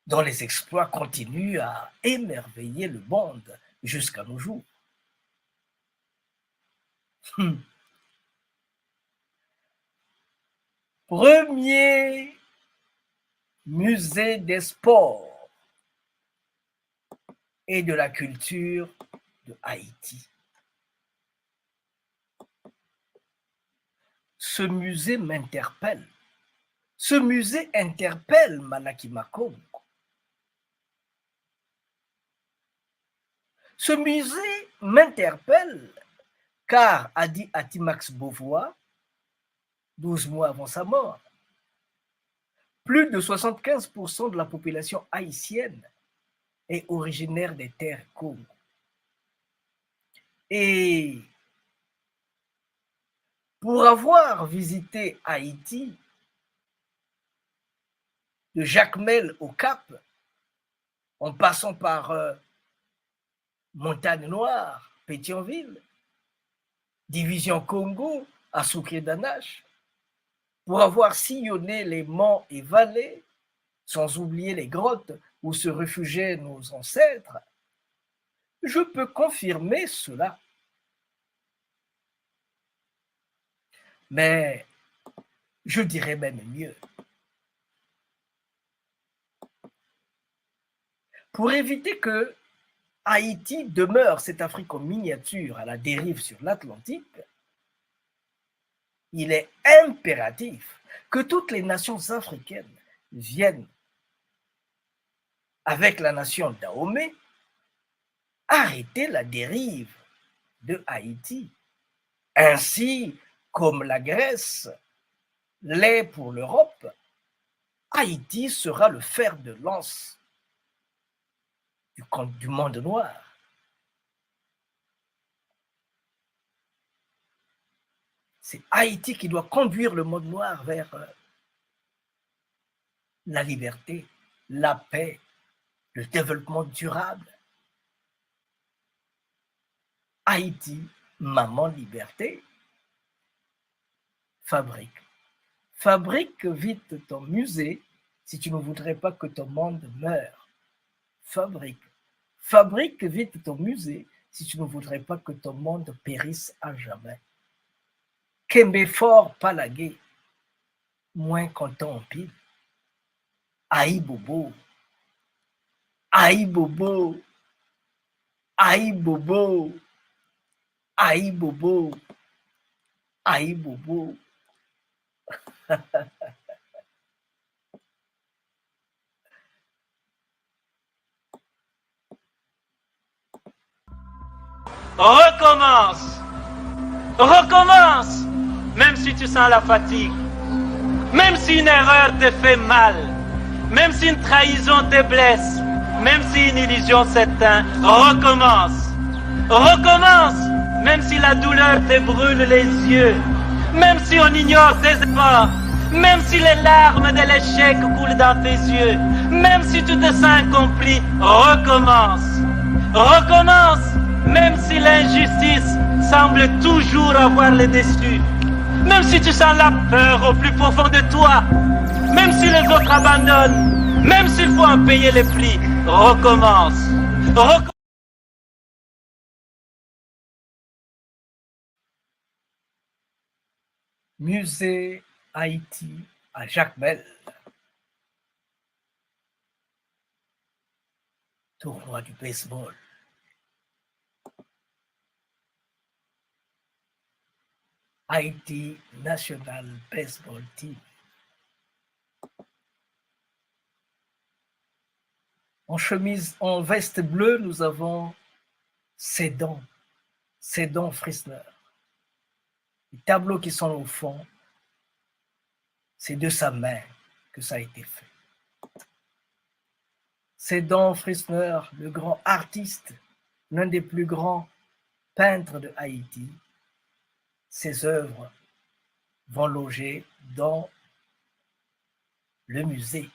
dont les exploits continuent à émerveiller le monde jusqu'à nos jours. Premier musée des sports et de la culture de Haïti. Ce musée m'interpelle. Ce musée interpelle Malaki Makongo. Ce musée m'interpelle car, a dit Atimax Beauvoir, 12 mois avant sa mort, plus de 75% de la population haïtienne est originaire des terres Congo. Et pour avoir visité Haïti, de Jacmel au Cap, en passant par Montagne Noire, Pétionville, Division Congo, à Soukré-Danache, pour avoir sillonné les monts et vallées, sans oublier les grottes où se réfugiaient nos ancêtres, je peux confirmer cela. Mais je dirais même mieux. Pour éviter que Haïti demeure cette Afrique en miniature à la dérive sur l'Atlantique, il est impératif que toutes les nations africaines viennent avec la nation Dahomey arrêter la dérive de Haïti, ainsi comme la Grèce l'est pour l'Europe. Haïti sera le fer de lance du monde noir. C'est Haïti qui doit conduire le monde noir vers la liberté, la paix, le développement durable. Haïti, maman liberté, fabrique. Fabrique vite ton musée si tu ne voudrais pas que ton monde meure. Fabrique. Fabrique vite ton musée si tu ne voudrais pas que ton monde périsse à jamais. Kembe fort palagué, moins content en pile. Aïe bobo, aïe bobo, aïe bobo, aïe bobo, aïe bobo. Recommence. Recommence. Même si tu sens la fatigue. Même si une erreur te fait mal. Même si une trahison te blesse. Même si une illusion s'éteint. Recommence. Recommence. Même si la douleur te brûle les yeux. Même si on ignore tes efforts. Même si les larmes de l'échec coulent dans tes yeux. Même si tu te sens incompris. Recommence. Recommence. Même si l'injustice semble toujours avoir le dessus. Même si tu sens la peur au plus profond de toi. Même si les autres abandonnent. Même s'il faut en payer les prix. Recommence. Musée Haïti à Jacmel. Tournoi du baseball. Haïti National Baseball Team. En chemise, en veste bleue, nous avons Sédan Frissner. Les tableaux qui sont au fond, c'est de sa main que ça a été fait. Sédan Frissner, le grand artiste, l'un des plus grands peintres de Haïti, ses œuvres vont loger dans le musée.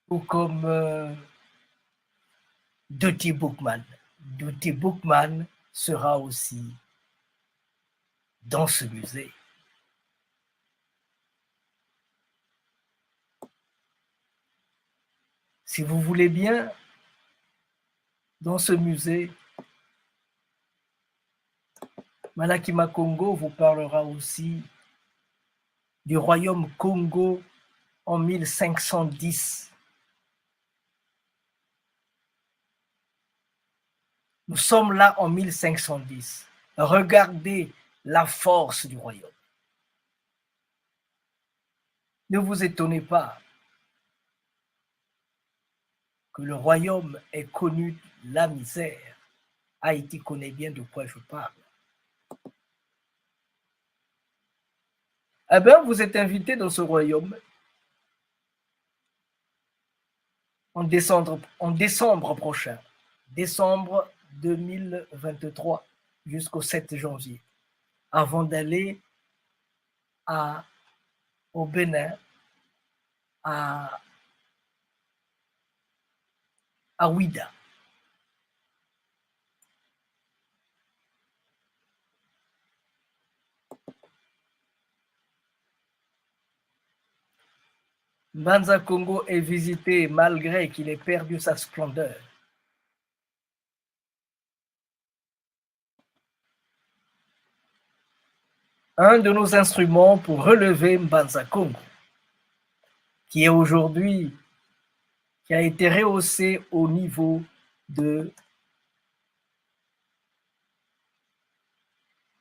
Ou comme Dutty Boukman. Dutty Boukman sera aussi dans ce musée. Si vous voulez bien, dans ce musée, Malakima Congo vous parlera aussi du royaume Congo en 1510. Nous sommes là en 1510. Regardez la force du royaume. Ne vous étonnez pas que le royaume ait connu la misère. Haïti connaît bien de quoi je parle. Eh bien, vous êtes invité dans ce royaume en décembre prochain, décembre 2023 jusqu'au 7 janvier, avant d'aller au Bénin, à Ouida. Mbanza Congo est visité malgré qu'il ait perdu sa splendeur. Un de nos instruments pour relever Mbanza Congo, qui est aujourd'hui qui a été rehaussé au niveau de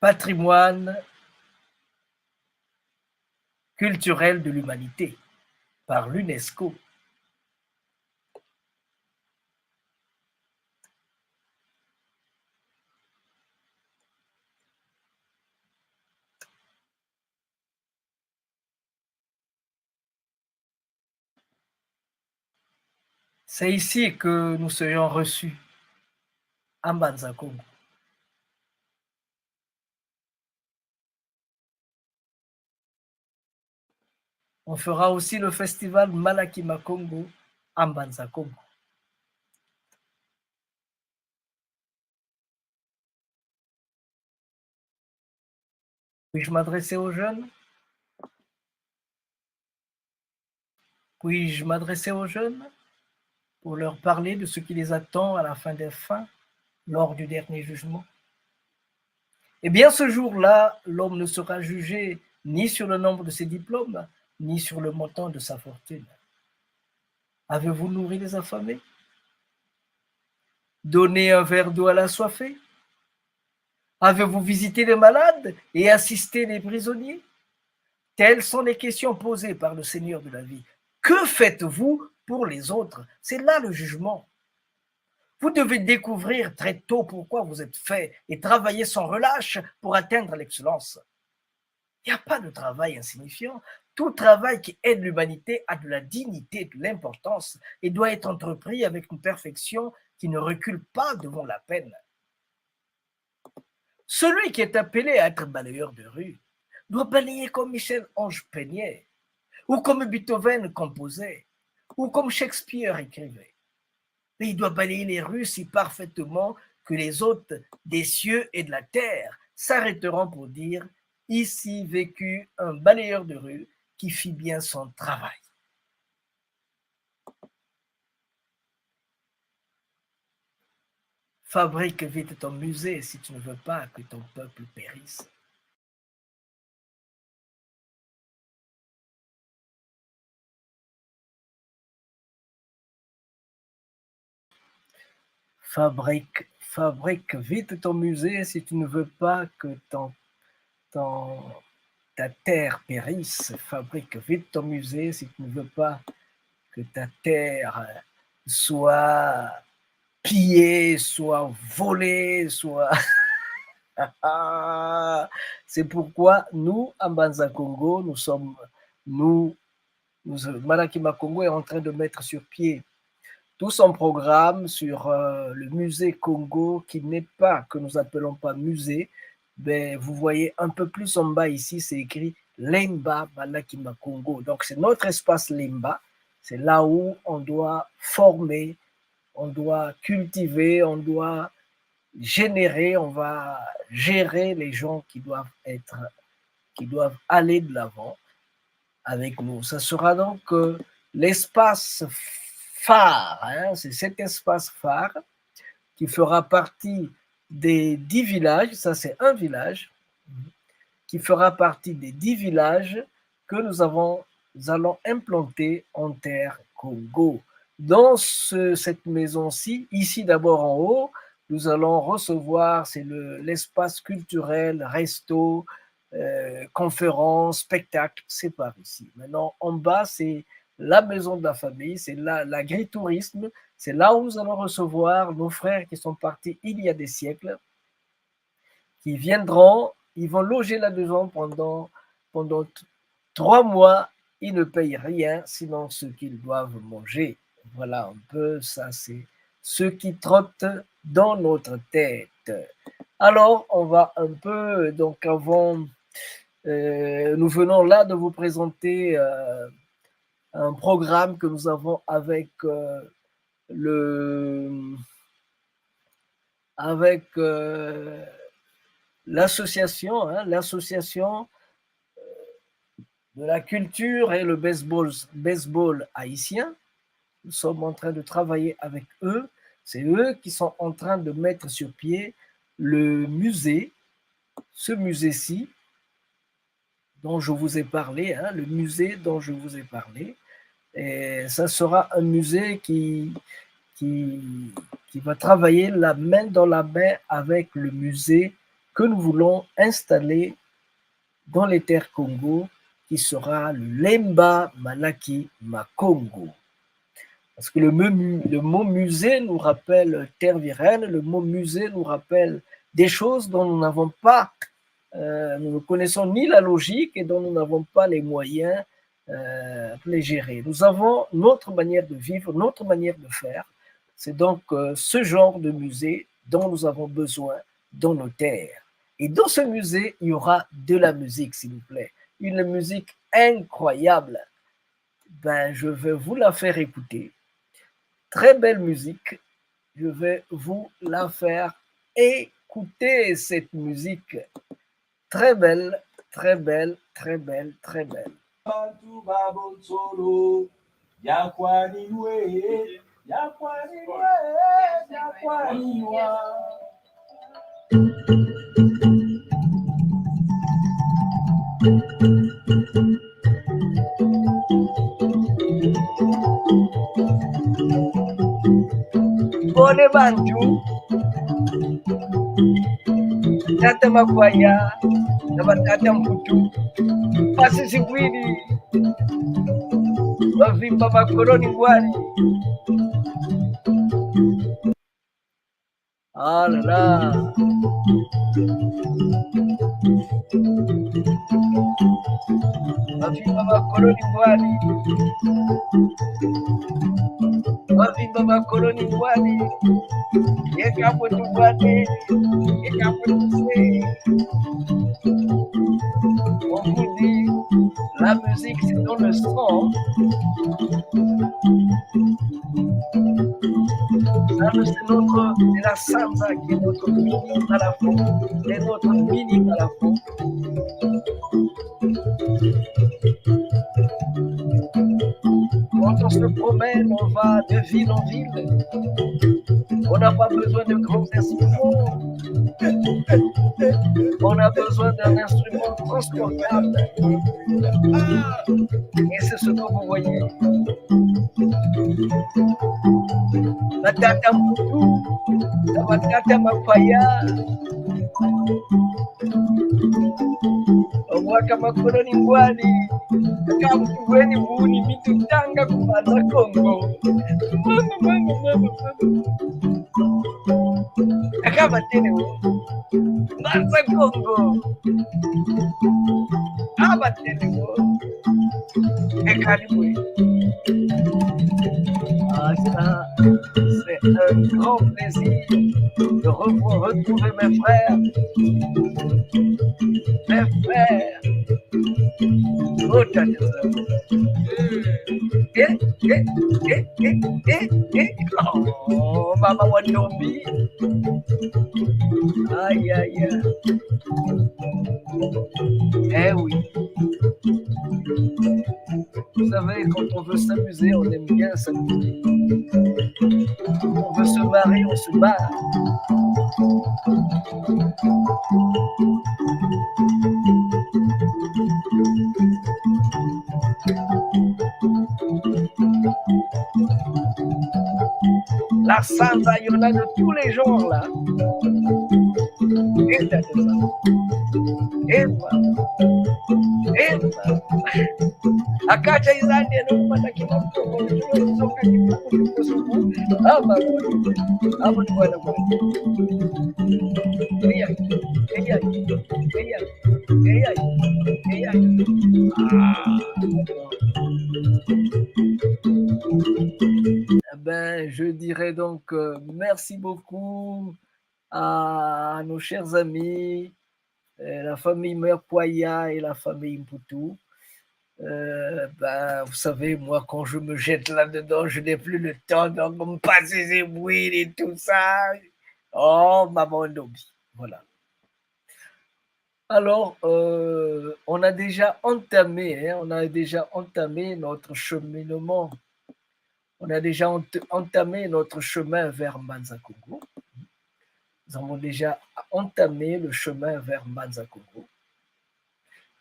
patrimoine culturel de l'humanité par l'UNESCO. C'est ici que nous serions reçus à Mbanza Congo. On fera aussi le festival Malakima Congo à Mbanza Congo. Puis-je m'adresser aux jeunes? Puis-je m'adresser aux jeunes pour leur parler de ce qui les attend à la fin des fins, lors du dernier jugement? Eh bien, ce jour-là, l'homme ne sera jugé ni sur le nombre de ses diplômes, ni sur le montant de sa fortune. Avez-vous nourri les affamés? Donné un verre d'eau à l'assoiffé? Avez-vous visité les malades et assisté les prisonniers? Telles sont les questions posées par le Seigneur de la vie. Que faites-vous pour les autres? C'est là le jugement. Vous devez découvrir très tôt pourquoi vous êtes fait et travailler sans relâche pour atteindre l'excellence. Il n'y a pas de travail insignifiant. Tout travail qui aide l'humanité a de la dignité, de l'importance et doit être entrepris avec une perfection qui ne recule pas devant la peine. Celui qui est appelé à être balayeur de rue doit balayer comme Michel-Ange peignait, ou comme Beethoven composait, ou comme Shakespeare écrivait. Mais il doit balayer les rues si parfaitement que les hôtes des cieux et de la terre s'arrêteront pour dire « Ici vécut un balayeur de rue qui fit bien son travail ». Fabrique vite ton musée si tu ne veux pas que ton peuple périsse. Fabrique vite ton musée si tu ne veux pas que ta terre périsse. Fabrique vite ton musée si tu ne veux pas que ta terre soit pillée, soit volée, soit... C'est pourquoi nous, à Mbanza Congo, Malakima Congo est en train de mettre sur pied tout son programme sur le musée Congo, qui n'est pas, que nous appelons pas musée, mais vous voyez un peu plus en bas ici, c'est écrit Lemba Malakima Congo. Donc c'est notre espace Lemba, c'est là où on doit former, on doit cultiver, on doit générer, on va gérer les gens qui doivent aller de l'avant avec nous. Ça sera donc l'espace phare, hein, c'est cet espace phare qui fera partie des 10 villages, ça c'est un village, qui fera partie des 10 villages que nous allons implanter en terre Congo. Dans cette maison-ci, ici d'abord en haut, nous allons recevoir, c'est l'espace culturel, resto, conférences, spectacles, c'est par ici. Maintenant, en bas, c'est la maison de la famille, c'est l'agritourisme, c'est là où nous allons recevoir nos frères qui sont partis il y a des siècles, qui viendront, ils vont loger là-dedans pendant 3 mois, ils ne payent rien, sinon ce qu'ils doivent manger. Voilà un peu, ça c'est ce qui trotte dans notre tête. Alors, on va un peu, donc avant, nous venons là de vous présenter un programme que nous avons avec l'association, l'association de la culture et le baseball haïtien. Nous sommes en train de travailler avec eux. C'est eux qui sont en train de mettre sur pied le musée, ce musée-ci dont je vous ai parlé, le musée dont je vous ai parlé. Et ça sera un musée qui va travailler la main dans la main avec le musée que nous voulons installer dans les terres Congo, qui sera le Lemba Malaki Makongo. Parce que le mot musée nous rappelle terre virale, le mot musée nous rappelle des choses dont nous n'avons pas, nous ne connaissons ni la logique et dont nous n'avons pas les moyens pour les gérer. Nous avons notre manière de vivre, notre manière de faire. C'est donc ce genre de musée dont nous avons besoin dans nos terres. Et dans ce musée, il y aura de la musique, s'il vous plaît. Une musique incroyable. Ben, je vais vous la faire écouter. Très belle musique. Je vais vous la faire écouter, cette musique. Très belle, très belle, très belle, très belle. Bone bantu tata makwaya na batata mputu pasisi kwili bavimba bakoloni ngwali. Ah là là, bavimba bakoloni ngwali, bavimba bakoloni ngwali, yekapo tubwane, yekapo tuse. On vous dit, la musique c'est dans le sang. C'est la samba qui est notre mini à la fois, c'est notre mini à la fois. Quand on se promène, on va de ville en ville. On n'a pas besoin de grands instruments. On a besoin d'un instrument transportable. Et c'est ce que vous voyez. Batata Mputu, Batata Makwaya, Waka Makoloni Ngwali, Kamkuweni Muni Mitutanga Kumaza Kongo. Akabatene Maza Kongo. Abatene Ekalibwe. C'est un grand plaisir de retrouver mes frères. Mes frères. Oh, oh, Mama Wandombi. Aïe, aïe, aïe. Eh oui. Vous savez, quand on veut s'amuser, on aime bien s'amuser. Quand on veut se marrer, on se marre. La samba, il y en a de tous les genres là. Et t'as de ça. Et voilà. Et voilà. Akacha izani anapata kimafuko kutoka kimafuko ama hapo ni bwana bwana. Ben, je dirais donc merci beaucoup à nos chers amis, la famille Merpoya et la famille Mputu. Ben, vous savez, moi, quand je me jette là-dedans, je n'ai plus le temps de me passer ces bruits et tout ça. Oh, maman Nobi. Voilà. Alors, on a déjà entamé notre cheminement. On a déjà entamé notre chemin vers Manza Congo. Nous avons déjà entamé le chemin vers Manza Congo.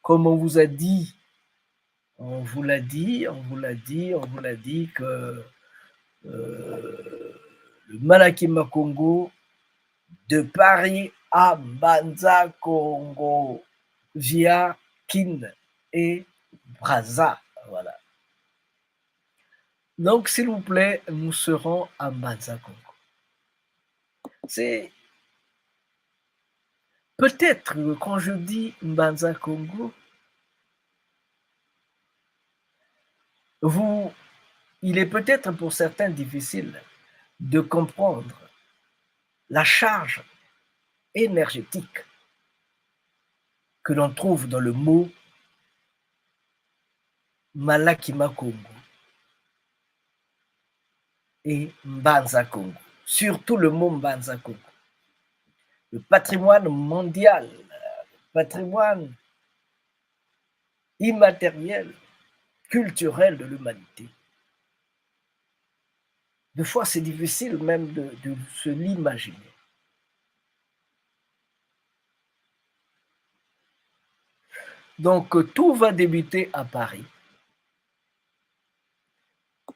Comme on vous a dit, On vous l'a dit que le Malakima Congo, de Paris à Banza Congo, via Kin et Brazza. Voilà. Donc, s'il vous plaît, nous serons à Banza Congo. C'est peut-être que quand je dis Banza Congo, il est peut-être pour certains difficile de comprendre la charge énergétique que l'on trouve dans le mot Malakima Congo et Mbanza Congo, surtout le mot Mbanza Congo. Le patrimoine mondial, le patrimoine immatériel, culturel de l'humanité. Des fois, c'est difficile même de se l'imaginer. Donc, tout va débuter à Paris.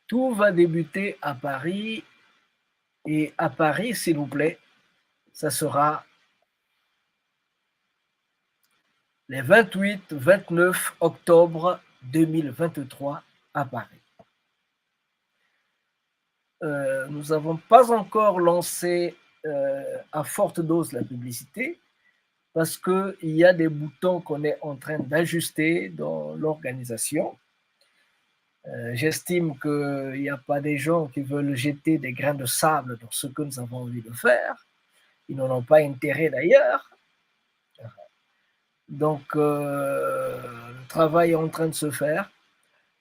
Tout va débuter à Paris. Et à Paris, s'il vous plaît, ça sera les 28-29 octobre 2023 à Paris. Nous n'avons pas encore lancé à forte dose la publicité parce qu'il y a des boutons qu'on est en train d'ajuster dans l'organisation. J'estime qu'il n'y a pas des gens qui veulent jeter des grains de sable dans ce que nous avons envie de faire. Ils n'en ont pas intérêt d'ailleurs. Donc, le travail est en train de se faire.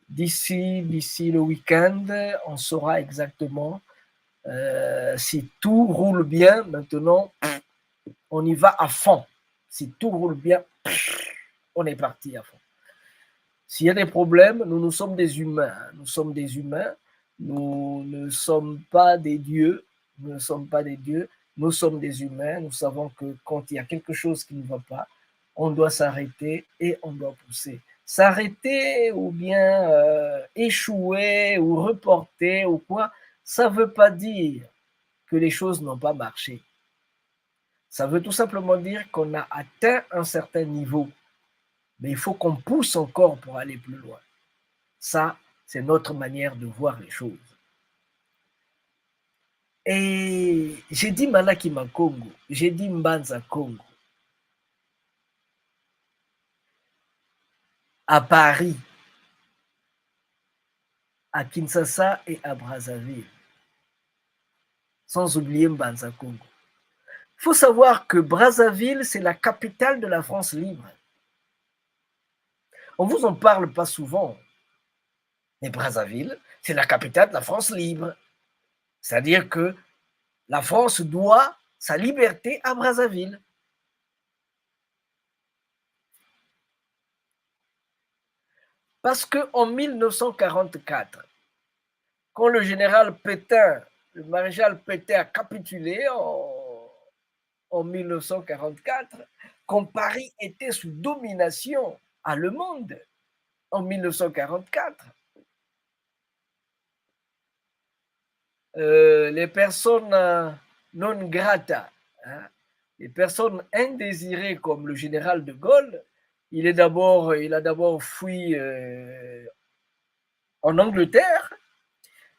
D'ici le week-end, on saura exactement si tout roule bien. Maintenant, on y va à fond. Si tout roule bien, on est parti à fond. S'il y a des problèmes, nous sommes des humains. Nous sommes des humains. Nous ne sommes pas des dieux. Nous ne sommes pas des dieux. Nous sommes des humains. Nous savons que quand il y a quelque chose qui ne va pas, on doit s'arrêter et on doit pousser. S'arrêter ou bien échouer ou reporter ou quoi, ça ne veut pas dire que les choses n'ont pas marché. Ça veut tout simplement dire qu'on a atteint un certain niveau. Mais il faut qu'on pousse encore pour aller plus loin. Ça, c'est notre manière de voir les choses. Et j'ai dit Malakima Congo, j'ai dit Mbanza Congo. À Paris, à Kinshasa et à Brazzaville. Sans oublier Mbanza Congo. Il faut savoir que Brazzaville, c'est la capitale de la France libre. On ne vous en parle pas souvent. Mais Brazzaville, c'est la capitale de la France libre. C'est-à-dire que la France doit sa liberté à Brazzaville. Parce qu'en 1944, quand le général Pétain, le maréchal Pétain a capitulé en 1944, quand Paris était sous domination allemande en 1944, les personnes non grata, les personnes indésirées comme le général de Gaulle, il a d'abord fui en Angleterre,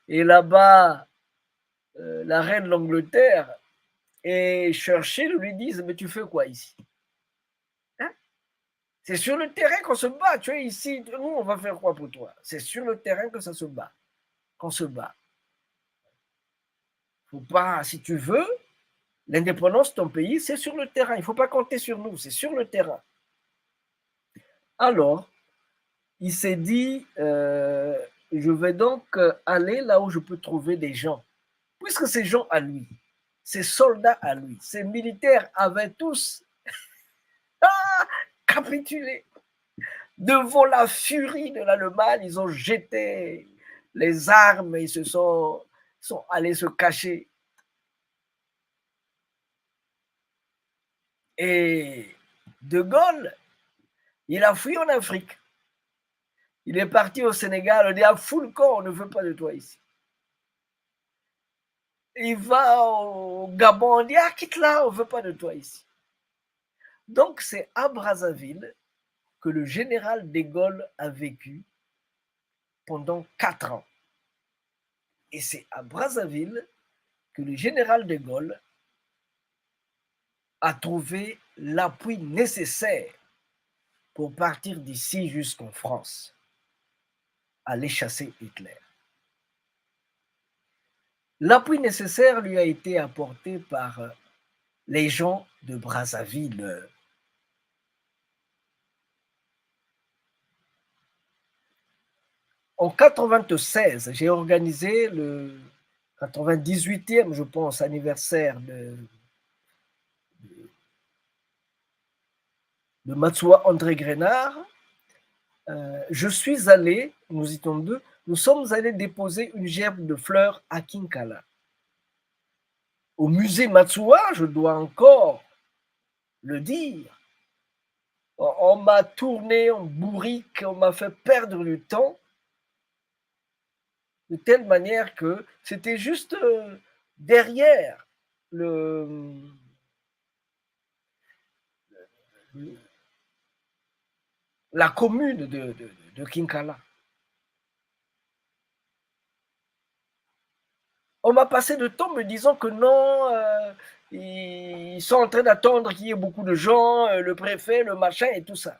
et là-bas, la reine d'Angleterre et Churchill lui disent, mais tu fais quoi ici? C'est sur le terrain qu'on se bat, tu es ici, nous on va faire quoi pour toi? C'est sur le terrain que ça se bat, qu'on se bat. Faut pas, si tu veux, l'indépendance de ton pays, c'est sur le terrain. Il ne faut pas compter sur nous, c'est sur le terrain. Alors, il s'est dit, je vais donc aller là où je peux trouver des gens. Puisque ces gens à lui, ces soldats à lui, ces militaires avaient tous capitulé. Devant la furie de l'Allemagne, ils ont jeté les armes et ils sont allés se cacher. Et De Gaulle, il a fui en Afrique. Il est parti au Sénégal, on dit à full corps, on ne veut pas de toi ici. Il va au Gabon, on dit ah, quitte là, on ne veut pas de toi ici. Donc c'est à Brazzaville que le général de Gaulle a vécu pendant 4 ans. Et c'est à Brazzaville que le général de Gaulle a trouvé l'appui nécessaire pour partir d'ici jusqu'en France, aller chasser Hitler. L'appui nécessaire lui a été apporté par les gens de Brazzaville. En 1996, j'ai organisé le 98e, je pense, anniversaire de Matsuwa André Grenard. Je suis allé, nous étions deux, nous sommes allés déposer une gerbe de fleurs à Kinkala. Au musée Matsuwa, je dois encore le dire, on m'a tourné en bourrique, on m'a fait perdre du temps, de telle manière que c'était juste derrière la commune de Kinkala. On m'a passé de temps me disant que non, ils sont en train d'attendre qu'il y ait beaucoup de gens, le préfet, le machin et tout ça.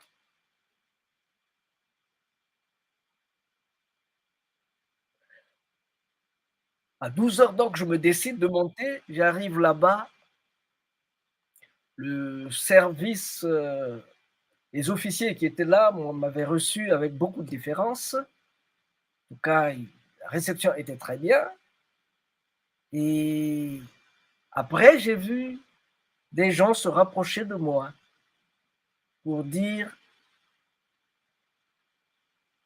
À 12h donc, je me décide de monter, j'arrive là-bas, le service, les officiers qui étaient là m'avaient reçu avec beaucoup de différence. En tout cas, la réception était très bien. Et après, j'ai vu des gens se rapprocher de moi pour dire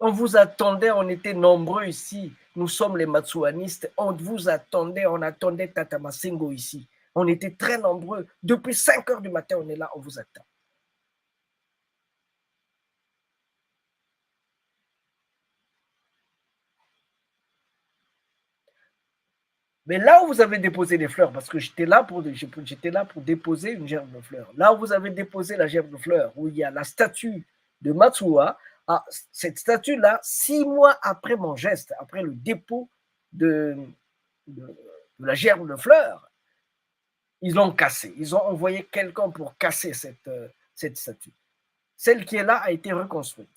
on vous attendait, on était nombreux ici, nous sommes les Matsuanistes, on vous attendait, on attendait Tata Masengo ici, on était très nombreux, depuis 5h du matin on est là, on vous attend. Mais là où vous avez déposé les fleurs, parce que j'étais là pour déposer une gerbe de fleurs, là où vous avez déposé la gerbe de fleurs, où il y a la statue de Matsuwa, cette statue-là, 6 mois après mon geste, après le dépôt de la gerbe de fleurs, ils l'ont cassée. Ils ont envoyé quelqu'un pour casser cette statue. Celle qui est là a été reconstruite.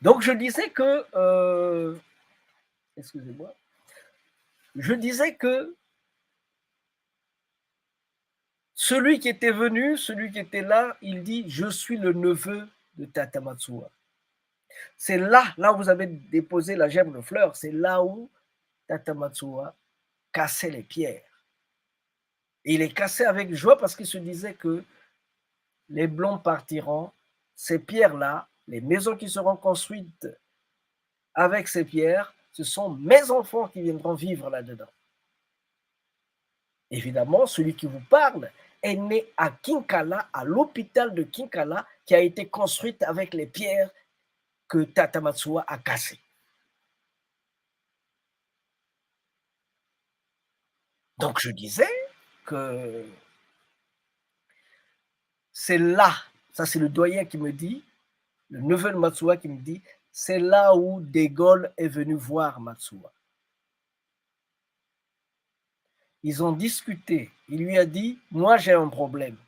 Donc je disais que, excusez-moi, je disais que celui qui était venu, celui qui était là, il dit « Je suis le neveu de Tata Matsuwa ». C'est là où vous avez déposé la gerbe de fleurs, c'est là où Tata Matsuwa cassait les pierres. Et il les cassait avec joie parce qu'il se disait que les Blancs partiront, ces pierres-là, les maisons qui seront construites avec ces pierres, ce sont mes enfants qui viendront vivre là-dedans. Évidemment, celui qui vous parle est né à Kinkala, à l'hôpital de Kinkala, qui a été construite avec les pierres que Tata Matsuwa a cassées. Donc je disais que c'est là, ça c'est le doyen qui me dit, le neveu de Matsuwa qui me dit, c'est là où De Gaulle est venu voir Matsuwa. Ils ont discuté. Il lui a dit, moi j'ai un problème.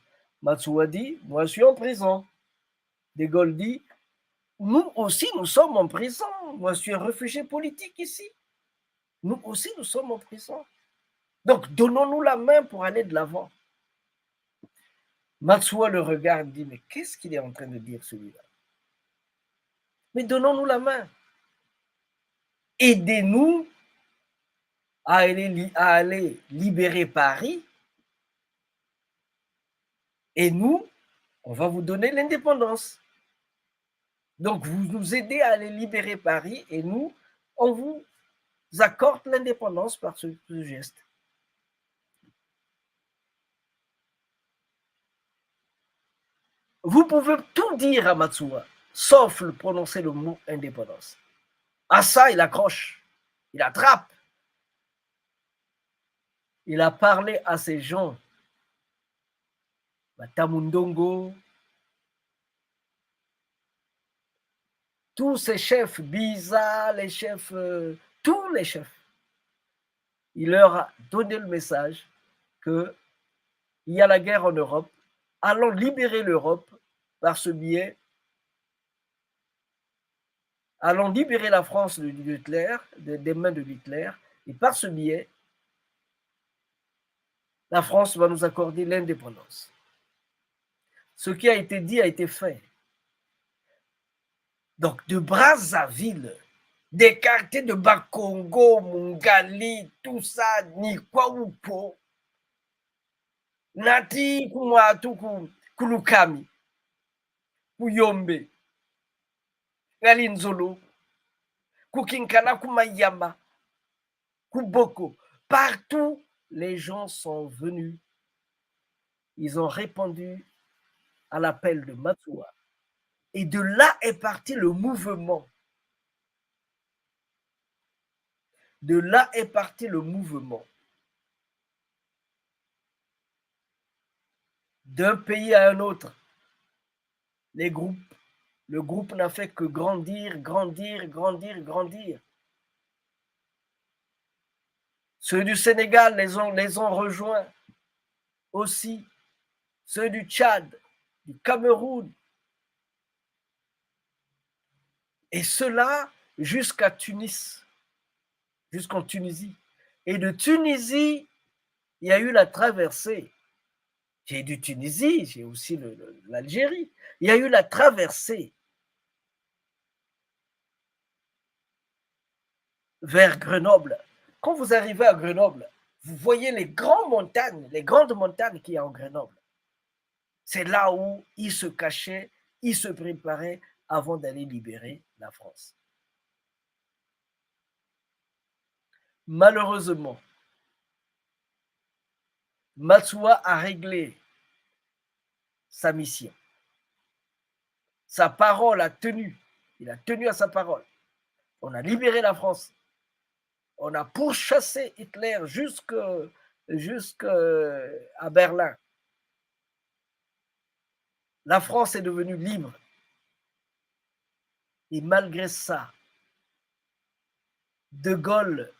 Matsuwa dit, moi je suis en prison. De Gaulle dit, nous aussi nous sommes en prison. Moi je suis un réfugié politique ici. Nous aussi nous sommes en prison. Donc donnons-nous la main pour aller de l'avant. Matsuwa le regarde, dit, mais qu'est-ce qu'il est en train de dire celui-là? Mais donnons-nous la main. Aidez-nous à aller libérer Paris et nous, on va vous donner l'indépendance. Donc, vous nous aidez à aller libérer Paris et nous, on vous accorde l'indépendance par ce geste. Vous pouvez tout dire à Matsuwa, sauf le prononcer le mot indépendance. À ça, il accroche, il attrape. Il a parlé à ces gens, Tamundongo, tous ces chefs, Biza, les chefs, tous les chefs. Il leur a donné le message qu'il y a la guerre en Europe, allons libérer l'Europe par ce biais, allons libérer la France de Hitler, des mains de Hitler, et par ce biais, la France va nous accorder l'indépendance. Ce qui a été dit a été fait. Donc, de Brazzaville, des quartiers de Bakongo, Mungali, tout ça, Nikwaupo, Nati, Kumatu, Kulukami, Kuyombe, Galinzolo, Kukinkana, Kumayama, Kuboko, partout, les gens sont venus. Ils ont répondu à l'appel de Matsuwa. Et de là est parti le mouvement. De là est parti le mouvement. D'un pays à un autre, le groupe n'a fait que grandir, grandir, grandir, grandir. Ceux du Sénégal les ont rejoints aussi. Ceux du Tchad, du Cameroun. Et cela jusqu'à Tunis, jusqu'en Tunisie. Et de Tunisie, il y a eu la traversée. J'ai du Tunisie, j'ai aussi l'Algérie. Il y a eu la traversée vers Grenoble. Quand vous arrivez à Grenoble, vous voyez les grandes montagnes qu'il y a en Grenoble. C'est là où ils se cachaient, ils se préparaient avant d'aller libérer la France. Malheureusement, Matsuwa a réglé sa mission. Sa parole a tenu. Il a tenu à sa parole. On a libéré la France. On a pourchassé Hitler jusqu'à Berlin. La France est devenue libre. Et malgré ça, De Gaulle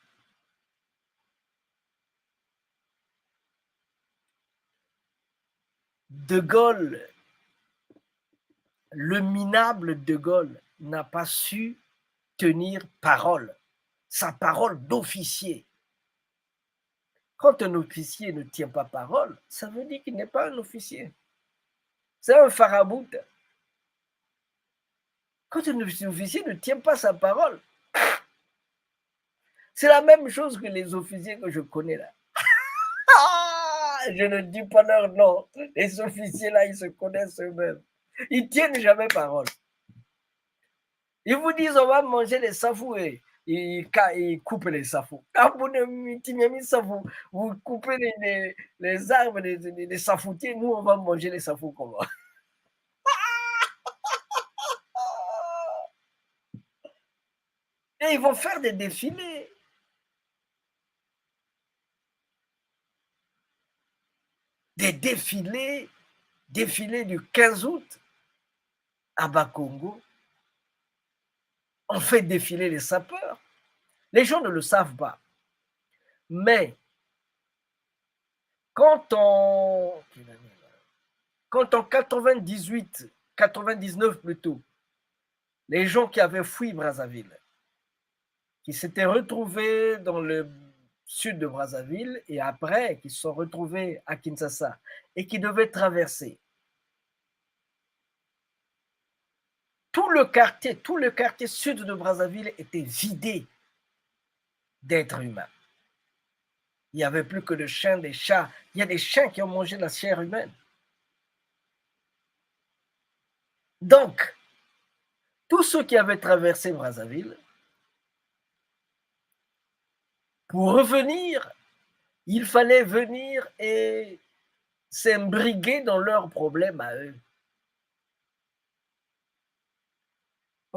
le minable De Gaulle n'a pas su tenir parole, sa parole d'officier. Quand un officier ne tient pas parole, ça veut dire qu'il n'est pas un officier. C'est un farabout. Quand un officier ne tient pas sa parole, c'est la même chose que les officiers que je connais là. Je ne dis pas leur nom. Les officiers là, ils se connaissent eux-mêmes. Ils tiennent jamais parole. Ils vous disent on va manger les safous et ils coupent les safous. Quand vous coupez les arbres des safoutiers, nous on va manger les safous comment? Et ils vont faire des défilés. Des défilés du 15 août à Bakongo. On fait défiler les sapeurs. Les gens ne le savent pas. Mais quand en 98, 99 plutôt, les gens qui avaient fui Brazzaville, qui s'étaient retrouvés dans le sud de Brazzaville et après qui se sont retrouvés à Kinshasa et qui devaient traverser, tout le quartier sud de Brazzaville était vidé d'êtres humains. Il n'y avait plus que des chiens, des chats. Il y a des chiens qui ont mangé la chair humaine. Donc, tous ceux qui avaient traversé Brazzaville, pour revenir, il fallait venir et s'imbriguer dans leurs problèmes à eux.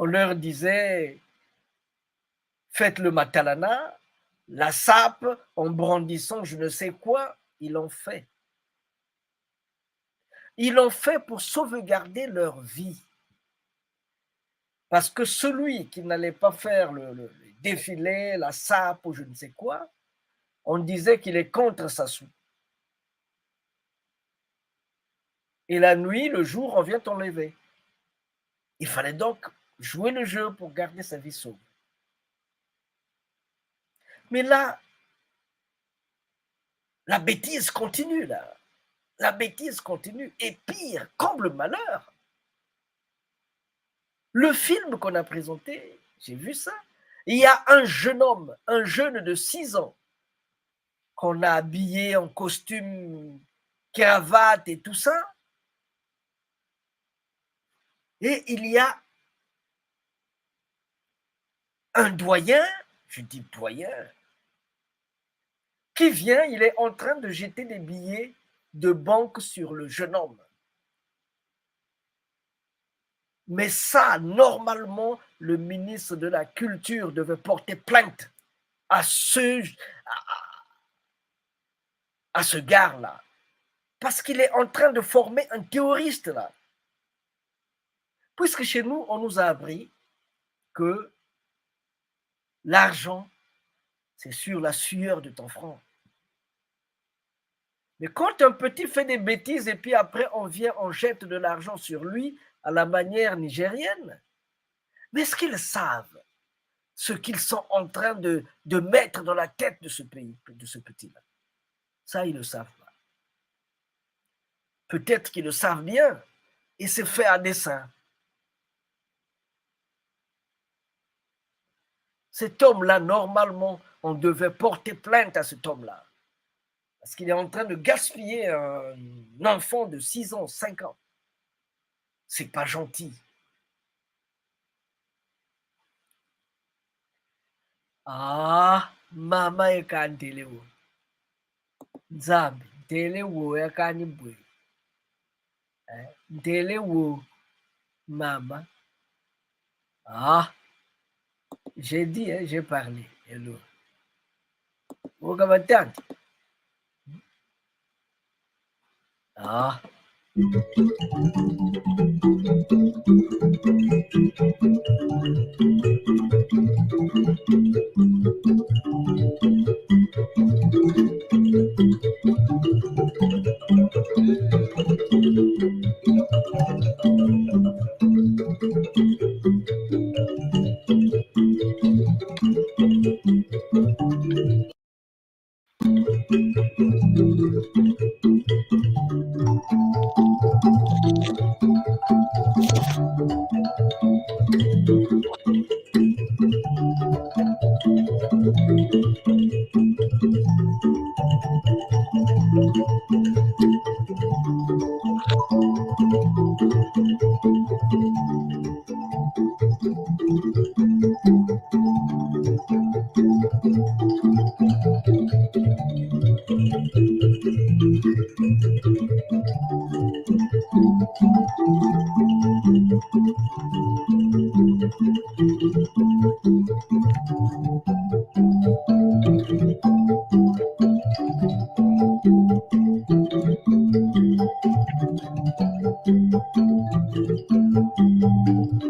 On leur disait, faites le matalana, la sape, en brandissant je ne sais quoi, ils l'ont fait. Ils l'ont fait pour sauvegarder leur vie. Parce que celui qui n'allait pas faire le défilé, la sape ou je ne sais quoi, on disait qu'il est contre Sassou. Et la nuit, le jour, on vient t'enlever. Il fallait donc jouer le jeu pour garder sa vie sauve. Mais là, la bêtise continue, là. La bêtise continue. Et pire, comble malheur. Le film qu'on a présenté, j'ai vu ça. Il y a un jeune homme, un jeune de 6 ans, qu'on a habillé en costume, cravate et tout ça. Et il y a un doyen, je dis doyen, qui vient, il est en train de jeter des billets de banque sur le jeune homme. Mais ça, normalement, le ministre de la Culture devait porter plainte à ce gars-là. Parce qu'il est en train de former un terroriste, là. Puisque chez nous, on nous a appris que l'argent, c'est sur la sueur de ton front. Mais quand un petit fait des bêtises et puis après on vient, on jette de l'argent sur lui à la manière nigérienne, mais est-ce qu'ils savent ce qu'ils sont en train de mettre dans la tête de ce pays, de ce petit-là? Ça, ils ne le savent pas. Peut-être qu'ils le savent bien et c'est fait à dessein. Cet homme-là, normalement, on devait porter plainte à cet homme-là. Parce qu'il est en train de gaspiller un enfant de 6 ans, 5 ans. C'est pas gentil. Ah, mama ekandelewo. Nzambi, ndelewo yakanibwe. Ndelewo, mama. Ah, j'ai dit, hein, j'ai parlé. Hello. Wogabatante. Ah.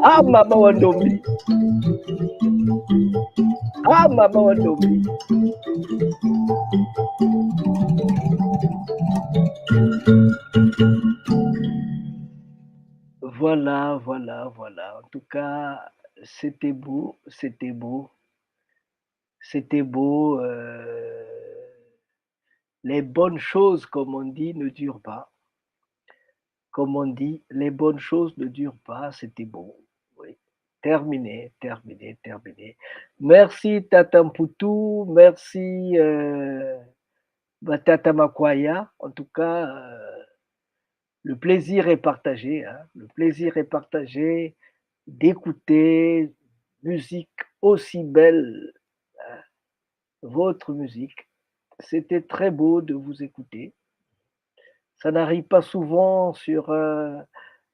Ah, mama wandombi. Ah, mama wandombi. Voilà, voilà, voilà. En tout cas, c'était beau, c'était beau. C'était beau. Les bonnes choses, comme on dit, ne durent pas. Comme on dit, les bonnes choses ne durent pas. C'était beau. Oui. Terminé, terminé, terminé. Merci Tata Mputu, merci Tata Makwaya. En tout cas, le plaisir est partagé. Hein. Le plaisir est partagé d'écouter musique aussi belle, hein, votre musique. C'était très beau de vous écouter. Ça n'arrive pas souvent sur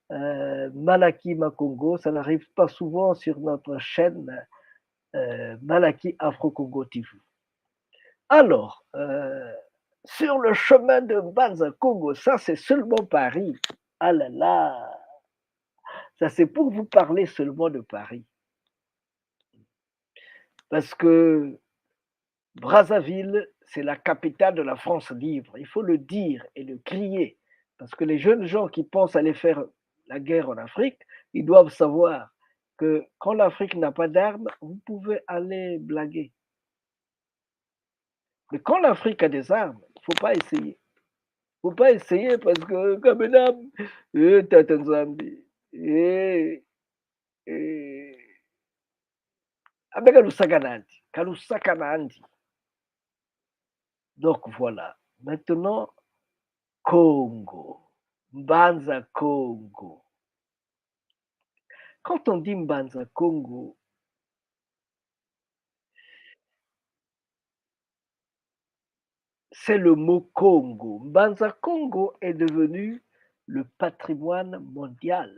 Malaki Makongo. Ça n'arrive pas souvent sur notre chaîne Malaki Afro-Congo TV. Alors, sur le chemin de Mbanza Congo, ça c'est seulement Paris. Ah là là, ça c'est pour vous parler seulement de Paris. Parce que Brazzaville, c'est la capitale de la France libre. Il faut le dire et le crier. Parce que les jeunes gens qui pensent aller faire la guerre en Afrique, ils doivent savoir que quand l'Afrique n'a pas d'armes, vous pouvez aller blaguer. Mais quand l'Afrique a des armes, il ne faut pas essayer. Il ne faut pas essayer parce que, comme madame, Tatanzambi, avec Kalusakanandi. Donc voilà. Maintenant, Congo. Mbanza Congo. Quand on dit Mbanza Congo, c'est le mot Congo. Mbanza Congo est devenu le patrimoine mondial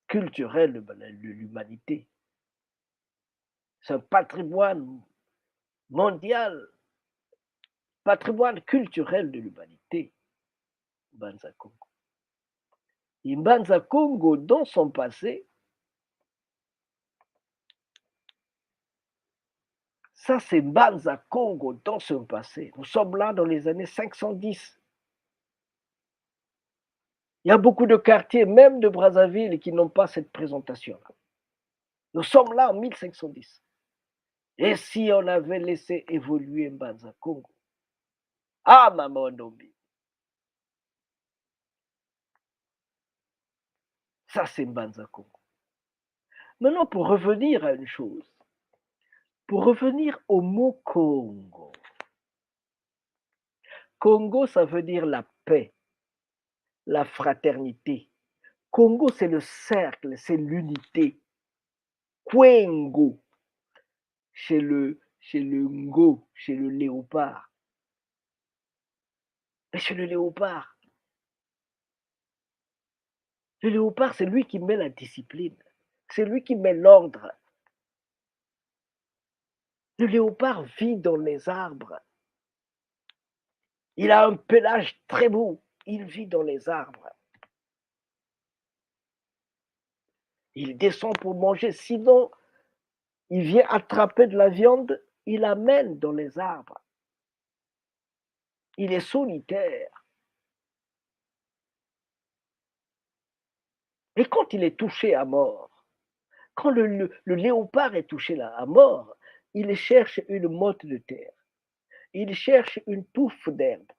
culturel de l'humanité. C'est un patrimoine mondial, patrimoine culturel de l'humanité, Mbanza Congo. Et Mbanza Congo, dans son passé, ça c'est Mbanza Congo dans son passé. Nous sommes là dans les années 510. Il y a beaucoup de quartiers, même de Brazzaville, qui n'ont pas cette présentation-là. Nous sommes là en 1510. Et si on avait laissé évoluer Mbanza Congo? Ah, Maman Nombi. Ça, c'est Mbanza Congo. Maintenant, pour revenir à une chose, pour revenir au mot Congo. Congo, ça veut dire la paix, la fraternité. Congo, c'est le cercle, c'est l'unité. Kwengo, chez le ngo, chez le léopard. Mais chez le léopard, c'est lui qui met la discipline. C'est lui qui met l'ordre. Le léopard vit dans les arbres. Il a un pelage très beau. Il vit dans les arbres. Il descend pour manger. Sinon, il vient attraper de la viande. Il amène dans les arbres. Il est solitaire. Et quand il est touché à mort, quand le léopard est touché à mort, il cherche une motte de terre. Il cherche une touffe d'herbe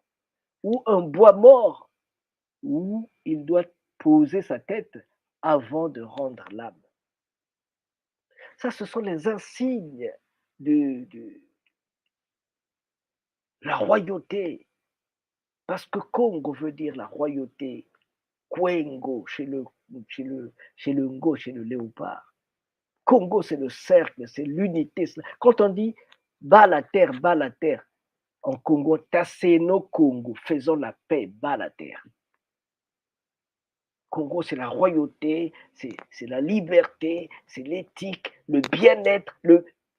ou un bois mort où il doit poser sa tête avant de rendre l'âme. Ça, ce sont les insignes de la royauté. Parce que Congo veut dire la royauté. Kwengo, chez le ngo, chez le léopard. Congo, c'est le cercle, c'est l'unité. Quand on dit bas la terre, en Congo, Tasseno Congo, faisons la paix, bas la terre. Congo, c'est la royauté, c'est la liberté, c'est l'éthique, le bien-être.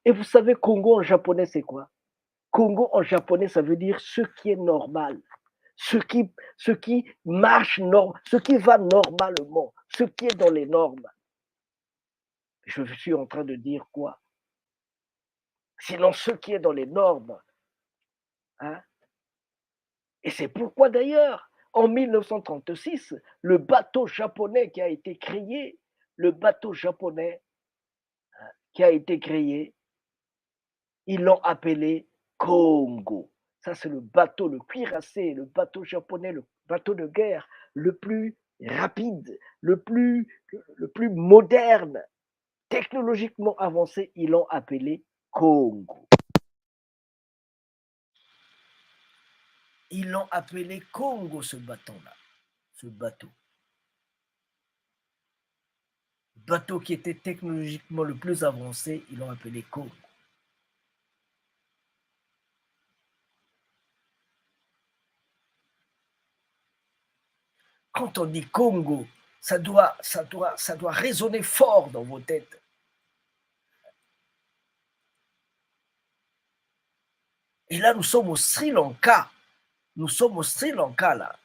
Et vous savez, Congo en japonais, c'est quoi? Congo en japonais, ça veut dire ce qui est normal, ce qui marche, ce qui va normalement, ce qui est dans les normes. Je suis en train de dire quoi? Sinon, ce qui est dans les normes. Hein? Et c'est pourquoi d'ailleurs, en 1936, le bateau japonais qui a été créé, ils l'ont appelé Congo. Ça, c'est le bateau, le cuirassé, le bateau japonais, le bateau de guerre le plus rapide, le plus moderne, technologiquement avancé, ils l'ont appelé Congo. Ils l'ont appelé Congo, ce bateau-là, ce bateau. Bateau qui était technologiquement le plus avancé, ils l'ont appelé Congo. Quand quand on dit Congo, ça doit résonner fort dans vos têtes. Et là, nous sommes au Sri Lanka. Nous sommes au Sri Lanka, là.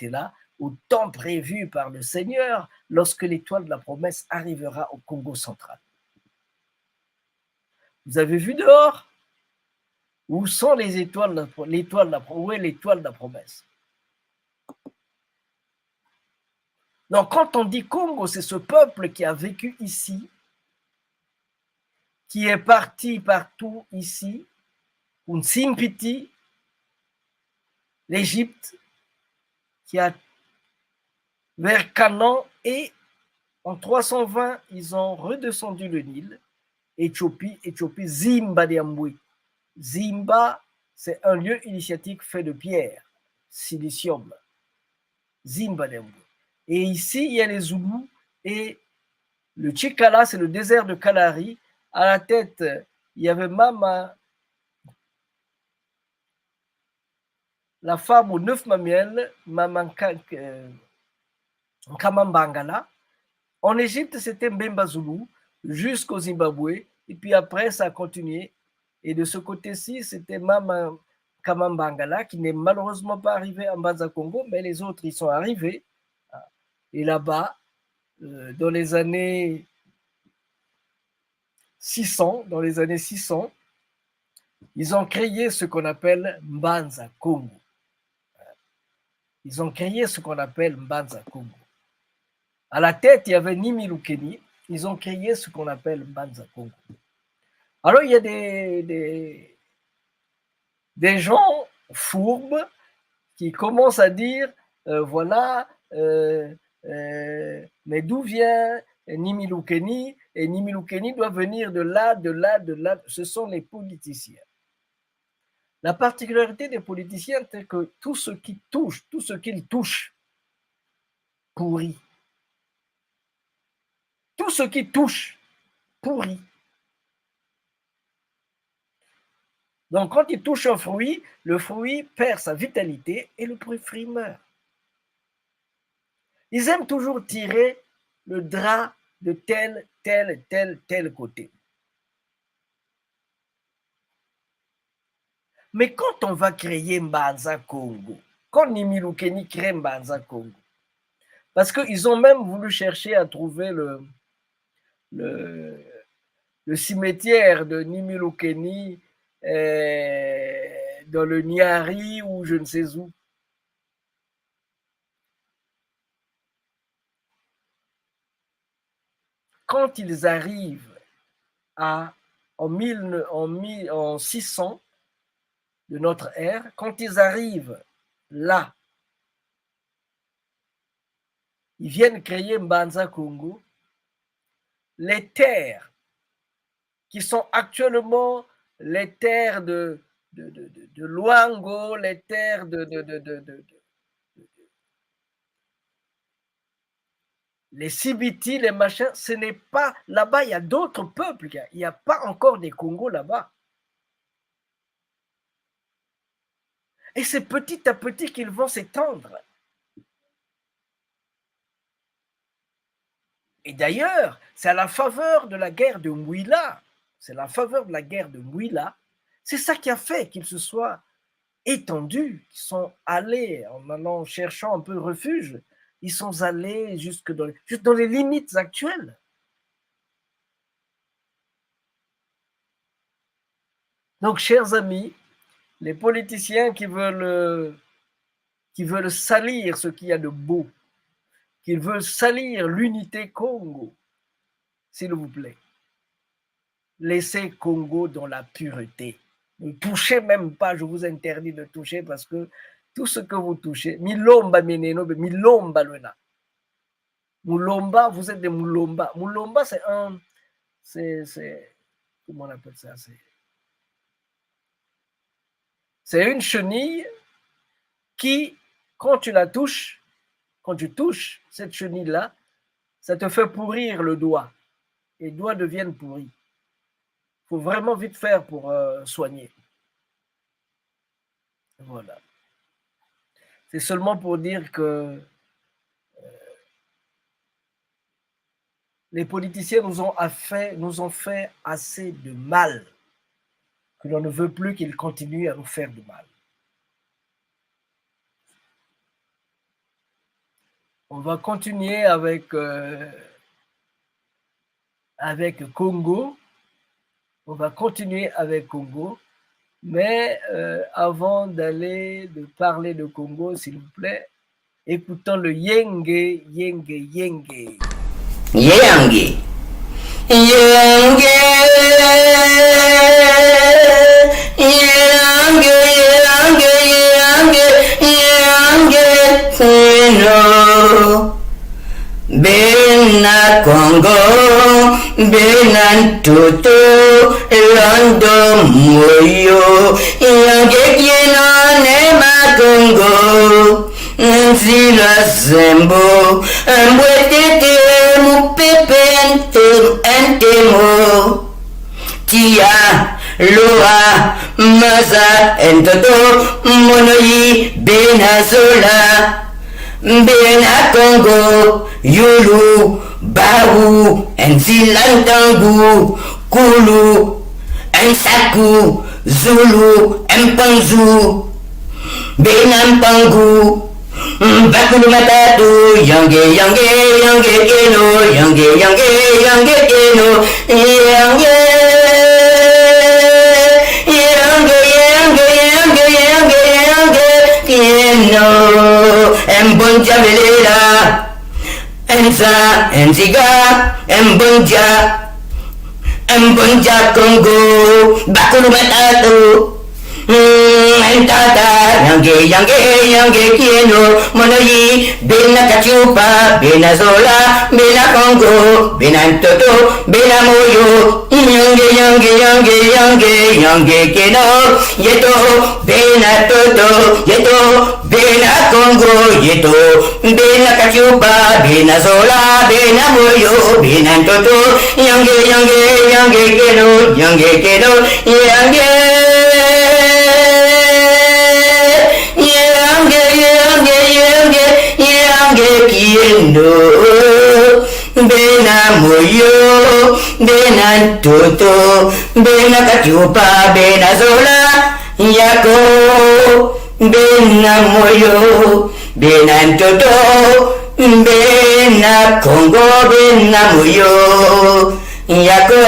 Là, au temps prévu par le Seigneur lorsque l'étoile de la promesse arrivera au Congo central. Vous avez vu dehors? Où sont les étoiles? Où est l'étoile de la promesse? Donc, quand on dit Congo, c'est ce peuple qui a vécu ici, qui est parti partout ici, Unsimpiti, l'Égypte, qui a vers Canaan, et en 320, ils ont redescendu le Nil, Éthiopie, Zimba Diambui. Zimba, c'est un lieu initiatique fait de pierre, silicium. Zimba Diambui. Et ici, il y a les Zoulous et le Chikala, c'est le désert de Kalari. À la tête, il y avait Mama, la femme aux 9 mamelles, Mama Kamambangala. En Égypte, c'était Mbemba Zoulou jusqu'au Zimbabwe. Et puis après, ça a continué. Et de ce côté-ci, c'était Mama Kamambangala qui n'est malheureusement pas arrivé en Banza Congo, mais les autres, ils sont arrivés. Et là-bas, dans les années 600, ils ont créé ce qu'on appelle Mbanza Congo. Ils ont créé ce qu'on appelle Mbanza Congo. À la tête, il y avait Nimi Lukeni. Ils ont créé ce qu'on appelle Mbanza Congo. Alors, il y a des gens fourbes qui commencent à dire, voilà, mais d'où vient Nimilukeni? Et Nimilukeni doit venir de là, de là, de là. Ce sont les politiciens. La particularité des politiciens, c'est que tout ce qu'ils touchent, pourrit. Tout ce qui touche, pourrit. Donc, quand ils touchent un fruit, le fruit perd sa vitalité et le fruit meurt. Ils aiment toujours tirer le drap de tel côté. Mais quand on va créer Mbanza Congo, quand Nimilukeni crée Mbanza Congo, parce qu'ils ont même voulu chercher à trouver le cimetière de Nimilukeni dans le Niari ou je ne sais où. Quand ils arrivent en 600 de notre ère, quand ils arrivent là, ils viennent créer Mbanza Congo, les terres qui sont actuellement les terres de Luango, les terres les Sibiti, les machins, ce n'est pas là-bas, il y a d'autres peuples, il n'y a pas encore des Congos là-bas. Et c'est petit à petit qu'ils vont s'étendre. Et d'ailleurs, c'est à la faveur de la guerre de Mouila, c'est la faveur de la guerre de Mouila, c'est ça qui a fait qu'ils se soient étendus, qu'ils sont allés, en allant cherchant un peu refuge, ils sont allés jusque dans les limites actuelles. Donc, chers amis, les politiciens qui veulent salir ce qu'il y a de beau, qui veulent salir l'unité Congo, s'il vous plaît, laissez Congo dans la pureté. Ne touchez même pas, je vous interdis de toucher parce que tout ce que vous touchez, Milomba Meneno, Milomba Luna. Moulomba, vous êtes des Moulomba. Moulomba, c'est comment on appelle ça? C'est une chenille qui, quand tu la touches, quand tu touches cette chenille-là, ça te fait pourrir le doigt. Et les doigts deviennent pourris. Il faut vraiment vite faire pour soigner. Voilà. C'est seulement pour dire que les politiciens nous ont fait assez de mal, que l'on ne veut plus qu'ils continuent à nous faire du mal. On va continuer avec Congo. On va continuer avec Congo. Mais avant de parler de Congo, s'il vous plaît, écoutons le Yenge, Yenge, Yenge. Yenge, Yenge, Yenge, Yenge, Yenge, Bena Congo, Bena Toto, Londo Moyo, Yangekino Nema Congo, Nzila Zembo, Mbwetete Mupepente Entemo, Tia, Loa, Maza, Entoto, Monoyi, Benazola, Bena Congo, Yulu, Bawu, Nzilantangu, Kulu, Nsaku, Zulu, Mpanzu, Benampangu, Bakulu Matatu, Yange, Yange, Yange, Keno, Yange, Yange, Yange, Keno, Yange, Yange, Yange, Yange, Yange, Yange, Keno, Mbonja Velela, Enza, Enziga, Mbonja Congo, Bakulu Matatu, Tata yange yange yange keno monoyi bena kachupa bena zola bena Congo bena toto bena moyo yange yange yange yange yange keno yeto bena toto yeto bena Congo yeto bena kachupa bena zola bena moyo bena toto yange yange yange keno yange Kiendo bena moyo bena toto bena kachupa bena zola yako bena moyo bena toto bena Congo bena moyo yako.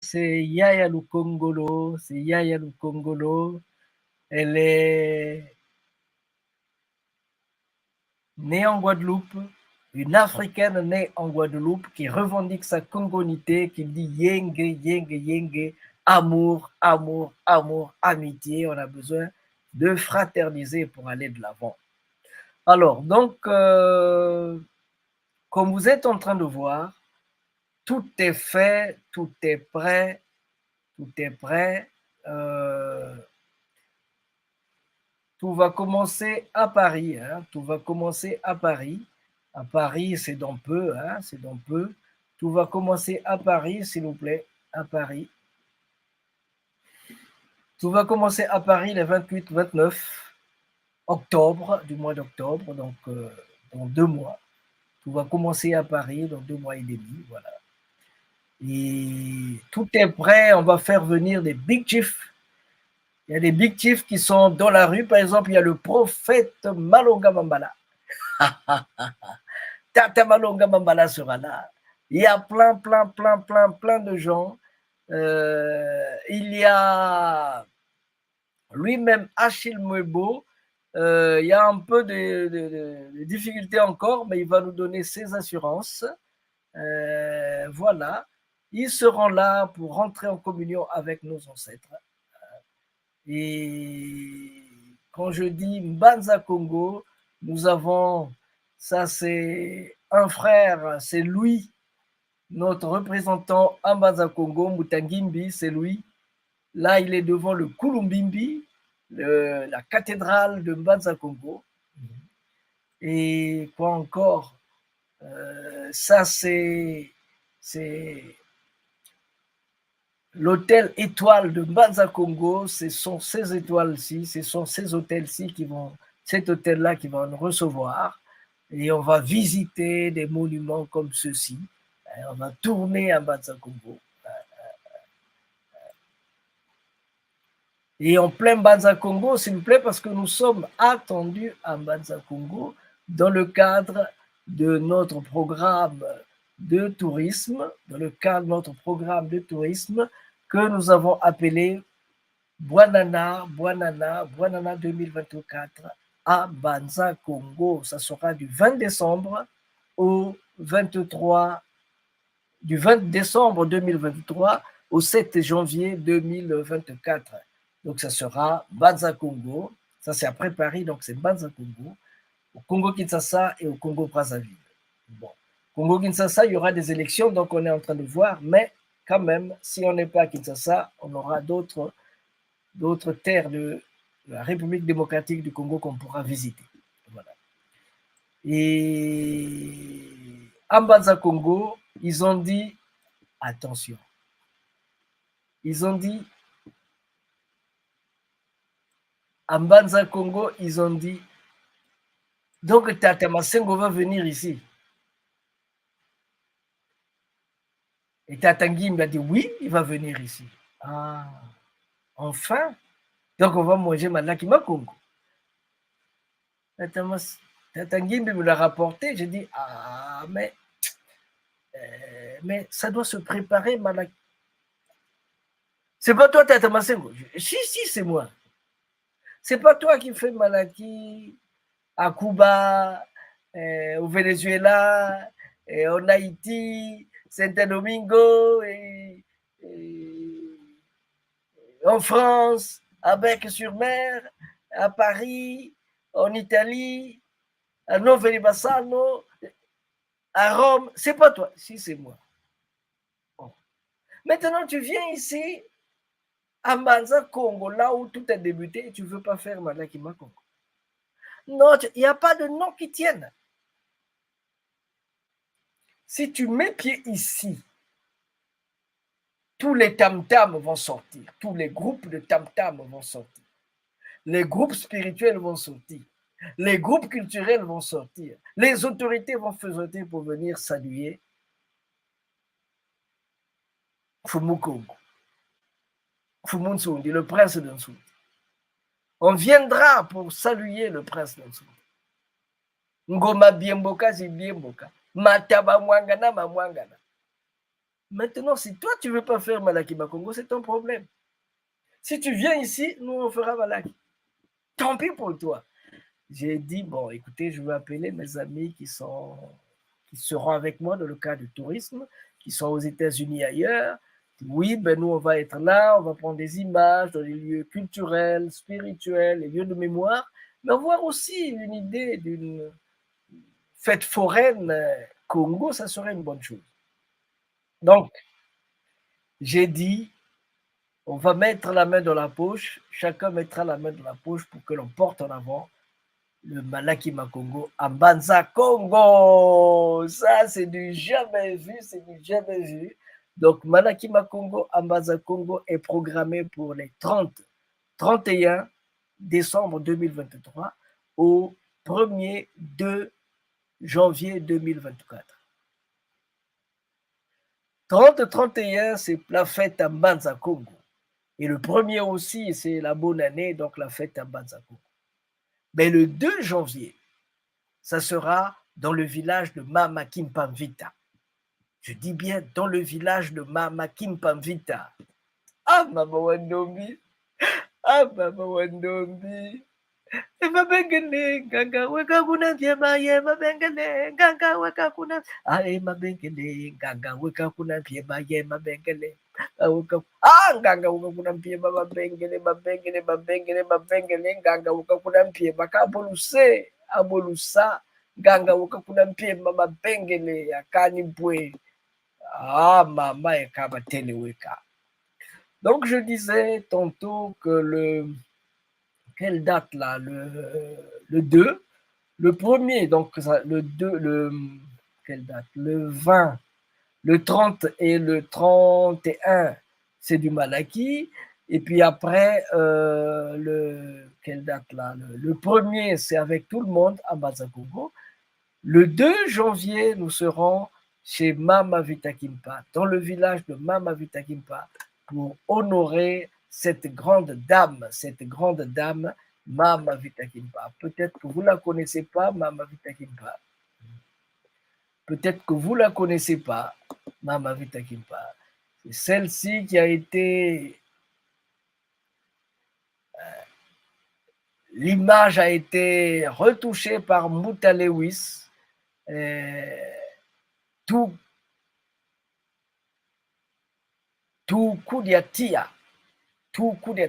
C'est Yaya Lukongolo, c'est Yaya Lukongolo. Elle est née en Guadeloupe, une Africaine née en Guadeloupe qui revendique sa congonité, qui dit yenge, yenge, yenge, amour, amour, amour, amitié. On a besoin de fraterniser pour aller de l'avant. Alors, donc, comme vous êtes en train de voir, tout est fait, tout est prêt, tout est prêt. Tout va commencer à Paris, hein, tout va commencer à Paris. À Paris, c'est dans peu, hein, c'est dans peu. Tout va commencer à Paris, s'il vous plaît, à Paris. Tout va commencer à Paris le 28-29 octobre, du mois d'octobre, donc dans 2 mois. Tout va commencer à Paris dans 2 mois et demi, voilà. Et tout est prêt, on va faire venir des big chiefs. Il y a des big chiefs qui sont dans la rue. Par exemple, il y a le prophète Malonga Mambala. Tata Malonga Mambala sera là. Il y a plein de gens. Il y a lui-même Achille Mwebo. Il y a un peu de difficultés encore, mais il va nous donner ses assurances. Voilà. Ils seront là pour rentrer en communion avec nos ancêtres. Et quand je dis Mbanza Congo, nous avons, ça c'est un frère, c'est Louis, notre représentant à Mbanza Congo, Mutangimbi, c'est lui. Là, il est devant le Kulumbimbi, la cathédrale de Mbanza Congo. Et quoi encore, ça c'est l'hôtel étoile de Mbanza Congo. Ce sont ces étoiles-ci, ce sont ces hôtels-ci qui vont, cet hôtel-là qui va nous recevoir. Et on va visiter des monuments comme ceux-ci. On va tourner à Mbanza Congo. Et en plein Mbanza Congo, s'il vous plaît, parce que nous sommes attendus à Mbanza Congo dans le cadre de notre programme de tourisme, que nous avons appelé Bwanana 2024 à Mbanza Congo. Ça sera du 20 décembre au 23, du 20 décembre 2023 au 7 janvier 2024. Donc ça sera Mbanza Congo. Ça c'est après Paris, donc c'est Mbanza Congo, au Congo-Kinshasa et au Congo-Brazzaville. Bon. Congo-Kinshasa, il y aura des élections, donc on est en train de voir, mais quand même, si on n'est pas à Kinshasa, on aura d'autres terres de la République démocratique du Congo qu'on pourra visiter. Voilà. Et à Mbanza Congo, ils ont dit, attention, à Mbanza Congo, ils ont dit, donc Tata Masengo va venir ici. Et Tata Ngimbi a dit oui, il va venir ici. Ah, enfin. Donc on va manger Malaki Makongo. Tata Ngimbi me l'a rapporté. J'ai dit ah, mais ça doit se préparer, Malaki. C'est pas toi, Tata Masengo. Si, c'est moi. C'est pas toi qui fais Malaki à Cuba, au Venezuela, en Haïti, Saint-Domingo, en France, à Bec-sur-Mer, à Paris, en Italie, à Novelli Bassano, à Rome. C'est pas toi, si c'est moi. Bon. Maintenant, tu viens ici, à Mbanza, Congo, là où tout a débuté, et tu ne veux pas faire Malakima Congo. Non, il n'y a pas de nom qui tienne. Si tu mets pied ici, tous les tam-tams vont sortir, tous les groupes de tam-tams vont sortir, les groupes spirituels vont sortir, les groupes culturels vont sortir, les autorités vont sortir pour venir saluer Fumu Congo, Fumu Nsundi, le prince de Nsundi. On viendra pour saluer le prince de Nsundi. Ngoma Biemboka, c'est Biemboka. Mataba Mwangana, ma Mwangana. Maintenant, si toi, tu ne veux pas faire Malakima Congo, c'est ton problème. Si tu viens ici, nous, on fera Malaki. Tant pis pour toi. J'ai dit, bon, écoutez, je vais appeler mes amis qui seront avec moi dans le cadre du tourisme, qui sont aux États-Unis ailleurs. Oui, ben nous, on va être là, on va prendre des images dans les lieux culturels, spirituels, les lieux de mémoire, mais avoir aussi une idée d'une fête foraine Congo, ça serait une bonne chose. Donc, j'ai dit, on va mettre la main dans la poche, chacun mettra la main dans la poche pour que l'on porte en avant le Malakima Congo à Mbanza Congo. Ça, c'est du jamais vu, c'est du jamais vu. Donc, Malakima Congo à Mbanza Congo est programmé pour les 31 décembre 2023 au 1er 2 janvier 2024. 30-31, c'est la fête à Mbanza Congo. Et le 1er aussi, c'est la bonne année, donc la fête à Mbanza Congo. Mais le 2 janvier, ça sera dans le village de Mama Kimpamvita. Je dis bien dans le village de Mama Kimpamvita. Ah, Mama Wandombi. Ah, Mama Wandombi. Mabengele, ganga weka kuna piema ye mabengele, ganga weka kuna. Ae mabengele, ganga weka kuna piema ye mabengele. Ganga weka kuna piema mabengele, ganga weka kuna piema kaboluse, abolusa, ganga weka kuna piema mabengele yakani bwe. Mama ekaba tele weka. Donc je disais tantôt que quelle date là, le 2, le 1er, donc le 2, quelle date, le 20, le 30 et le 31, c'est du Malaki, et puis après, quelle date là, le 1er, c'est avec tout le monde à Mbanza Congo. Le 2 janvier, nous serons chez Mama Vitakimpa, dans le village de Mama Vitakimpa, pour honorer cette grande dame, Mama Vitakimpa. Peut-être que vous ne la connaissez pas, Mama Vitakimpa. Peut-être que vous ne la connaissez pas, Mama Vitakimpa. C'est celle-ci qui a été... l'image a été retouchée par Mouta Lewis. Tout coup d'Atia. Tout coup de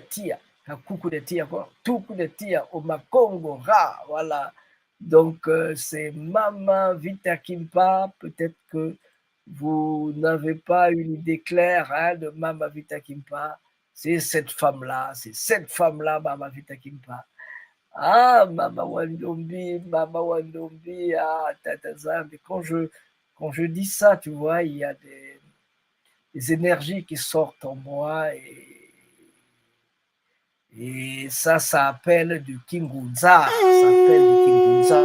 tia au Makongo, voilà. Donc, c'est Mama Vitakimpa. Peut-être que vous n'avez pas une idée claire de Mama Vitakimpa. C'est cette femme-là, Mama Vitakimpa. Mama Wandombi, Tataza. Mais quand je dis ça, tu vois, il y a des énergies qui sortent en moi et ça appelle du Kingunza. Ça appelle du Kingunza.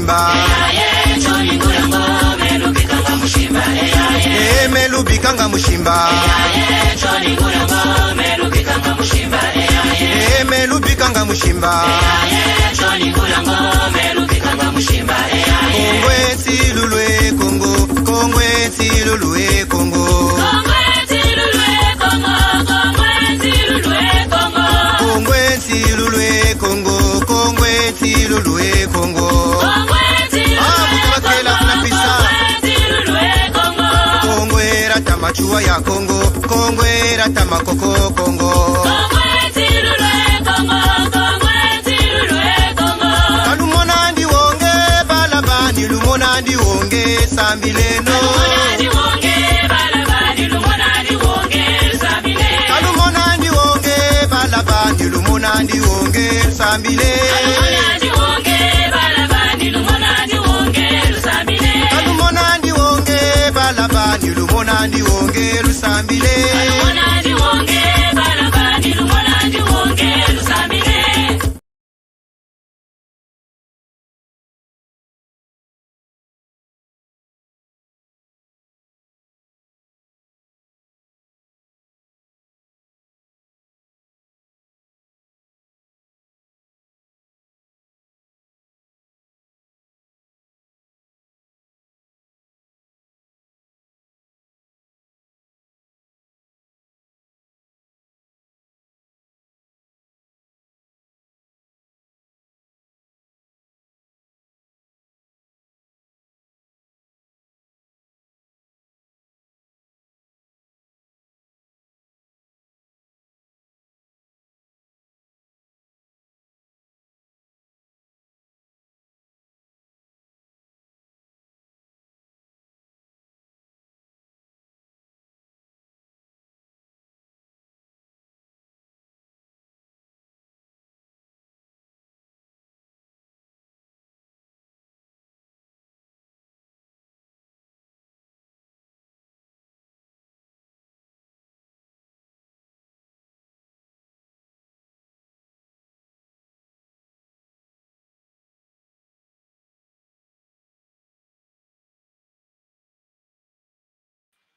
mushimba melubikanga mushimba melubikanga mushimba kongwe silulwe kongo kongwe silulwe kongo kongwe silulwe kongo kongwe silulwe kongo mutabakela kunapisa kongwe rata machua ya kongo kongwe rata makoko kongo kalumonandi wonge balabani lumonandi wonge sambileno kalumonandi wonge balabani lumonandi wonge sambile kalumonandi wonge balabani lumonandi wonge lusambile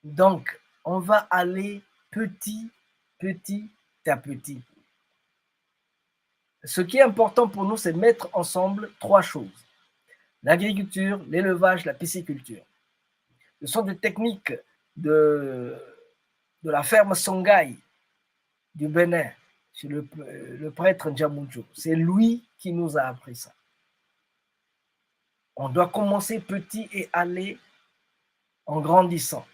Donc, on va aller petit à petit. Ce qui est important pour nous, c'est mettre ensemble trois choses. L'agriculture, l'élevage, la pisciculture. Ce sont des techniques de la ferme Songhai du Bénin, chez le prêtre Ndjamunjo. C'est lui qui nous a appris ça. On doit commencer petit et aller en grandissant.